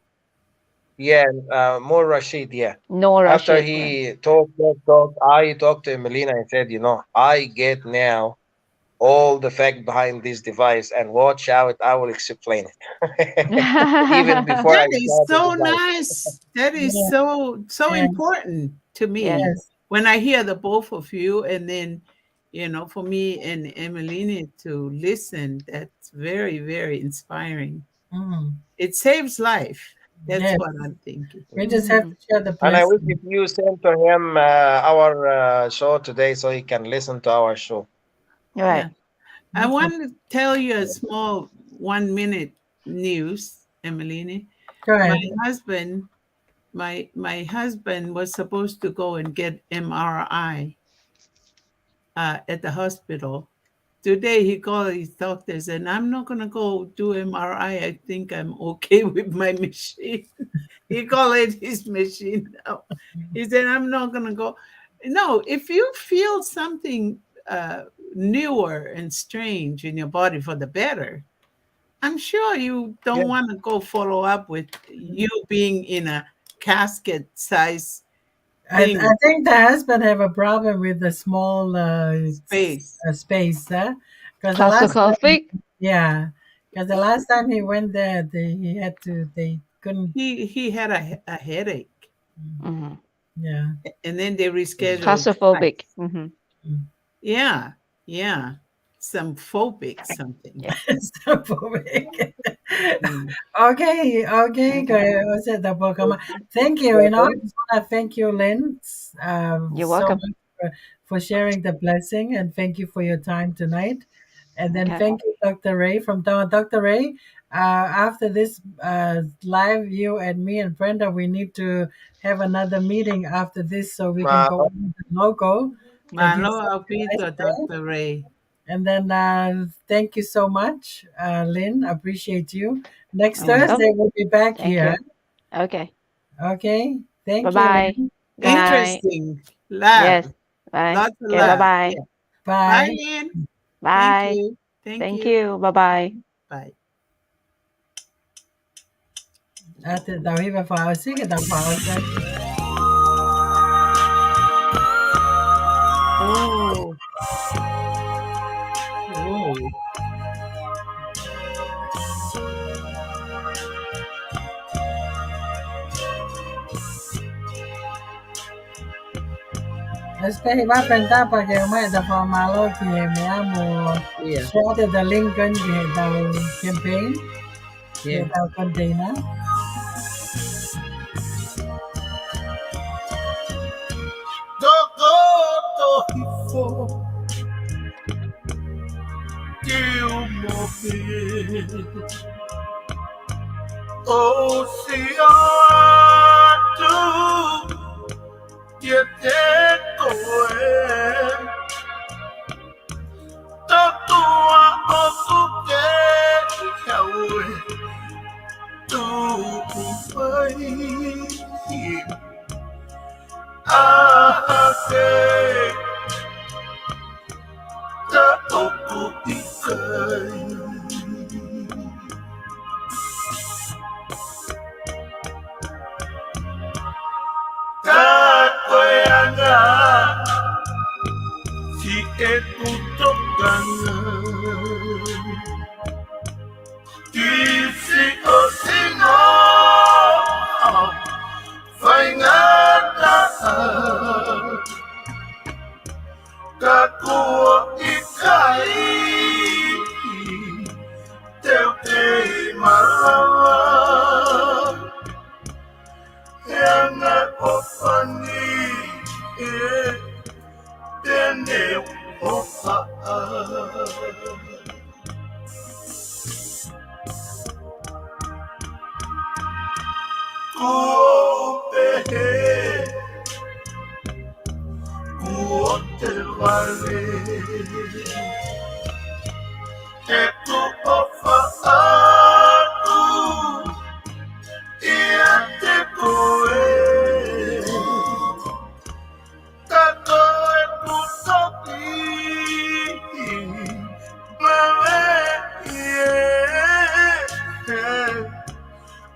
yeah, more Rashid, yeah. Noor After Rashid. he talked, I talked to Melina and said, I get now all the fact behind this device, and watch out, I will explain it. Even before That I is start the so device. nice. That is Yeah. so Yeah. important to me. Yes. Yes. When I hear the both of you, and then for me and Emeline to listen, that's very, very inspiring. Mm. It saves life. That's Yes. what I'm thinking. We just have to share the And I wish blessing. if you send to him our show today so he can listen to our show. Right. I Okay. want to tell you a small 1 minute news, Emeline. Go My ahead. husband, my husband was supposed to go and get MRI at the hospital. Today he called his doctors and I'm not gonna go do MRI. I think I'm okay with my machine. He called it his machine now. He said I'm not gonna go. No, if you feel something newer and strange in your body for the better, I'm sure you don't Yeah, want to go follow up with you being in a casket size I thing think the husband have a problem with the small space. space, because the last time, Claustrophobic. yeah, because the last time he went there, they couldn't, He had a headache, Mhm. yeah. and then they rescheduled Claustrophobic. twice. Mhm. Yeah, yeah, some phobic something. Yeah. Stop moving. Mm. Okay, Okay. what's it, the book? Thank you. I just want to thank you, Lynn, You're so welcome. much for sharing the blessing, and thank you for your time tonight. And then Okay. thank you, Dr. Ray from Tonga. Dr. Ray, after this live, you and me and Brenda, we need to have another meeting after this so we can go Ma- over the logo that you Malo sent to aupito, us there. Dr. Ray. And then thank you so much, Lynn. Appreciate you. Next You're welcome. Thursday we'll be back Thank here. you. Okay. Okay. Thank you, Bye-bye. Lynn. Good night. Interesting. Love. Yes. Bye. Lots of Okay, love. bye-bye. Yeah. Bye, Bye. Lynn. Thank Bye. you. Thank Thank you. you. Bye-bye. Bye. Daw hi ba fa sige daw fa Oh. Oh. Espero va prenda pa que mai da fa malo que me amo Yeah. share the link kan ke daw campaign ke Yeah. daw container. Eto ofa aku ia te koe Kato e putoki Mawe ie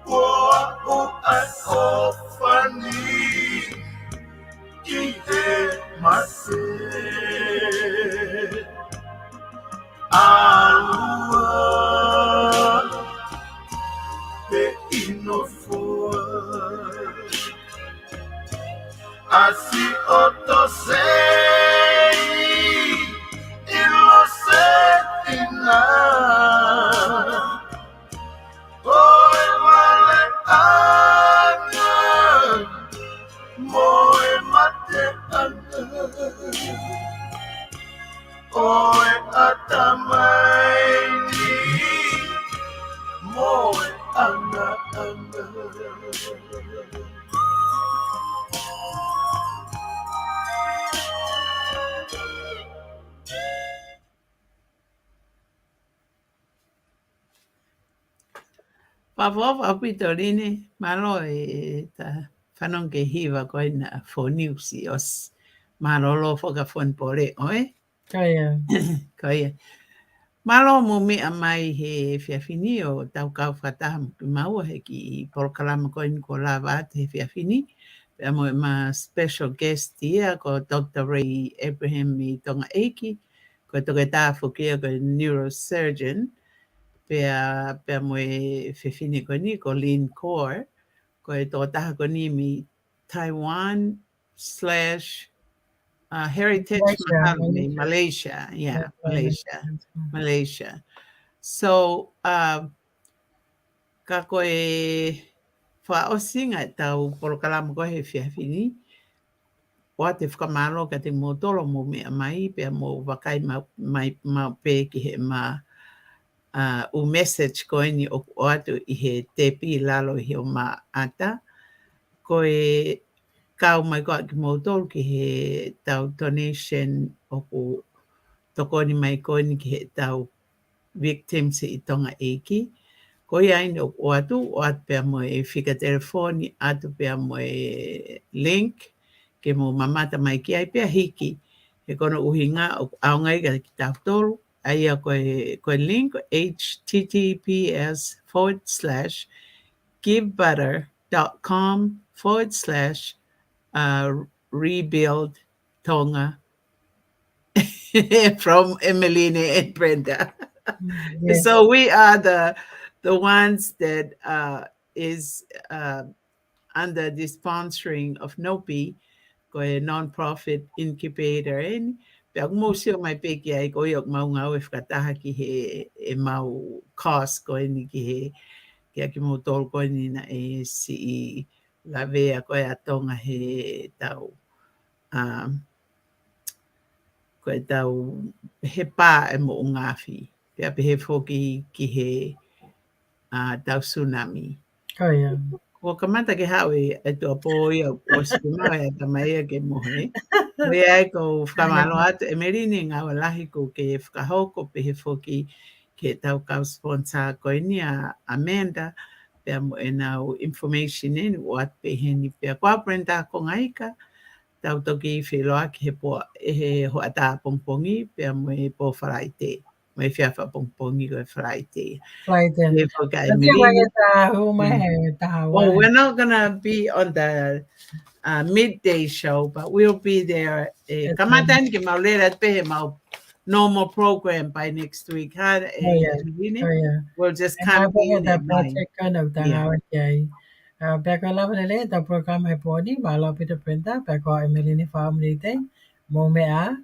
Oa o ai ofani Ki e mate Alua Pe ino fua Asi oto sei Ilo se ina Oe male anga Moe mate anga Oe atamaini Moe anga anga Pavov aupito Lynn, Malo ta whanong ke hiwa koe na whoniusi os marolo whakawhon pore, oe? Kaya. Koe. Malo mo mea mai he whiawhini o tau kau whataha ki maua he ki porokalama koe ni ko lava te he whiawhini. Pea mo ma special guest ia ko Dr. Ray Abraham i Tonga Eiki, ko toke tā whukia ko neurosurgeon, pea mo e whiawhini ko ni ko Lynn Khor, ko e tō taha ko ni mi Taiwan / Heritage Mahalo, Malaysia. Yeah, Malaysia. So, ka koe whaosinga tau porokalama koe he whiawhini, wa te whakamalo ka te motolo mo mea mai, pea mo wakai mai pe ki he u message koe ni o atu i he tepi lalo i o ata. Koe kau mai koe ki motolo ki he tau donation o ku tokoni mai koe ni ki he tau victims i Tonga Eiki. Ko ia ina o atu pia mo e whika telefoni, atu pia mo e link, ke mo mamata mai ki ai pia hiki, he kono uhinga o aongai ka ki tau tolu, aia koe link, https://givebutter.com/rebuild Tonga from Emeline and Brenda. Yes. So we are the ones that is under the sponsoring of NOPI, ko e non-profit incubator en pe mo sio mai pe ki ai ko yok mau ngau e whakataha ki he e mau cost ko ni ki he ki mo tol ko ni na e si la vea ko e atonga he tau ko e tau he pā e mo ngafi pe he foki ki he tau tsunami. Oh, yeah. Ko kamata ke hawe e tō pōi o sikuma e tamaia ke mohe. Wei ai ko whamalo atu e merini ngā walahi ko ke whakahoko pe he foki ke tau kau sponsor ko ni a Amanda pe mo e nau information ni o at pe heni pe kwa Brenda ko ngaika tau toki whiloa ki he po e he ho ata pongpongi pe mo e po wharaite. Mo e whiawha pongpongi ko e wharaite. Well, we're not going to be on the midday show, but we'll be there. Kamatan ki maulera pe mau normal program by next week. Huh? We'll just come in at 9. Peko lava le ta program e poni malo pita prenda peko Emeline family thing mo mea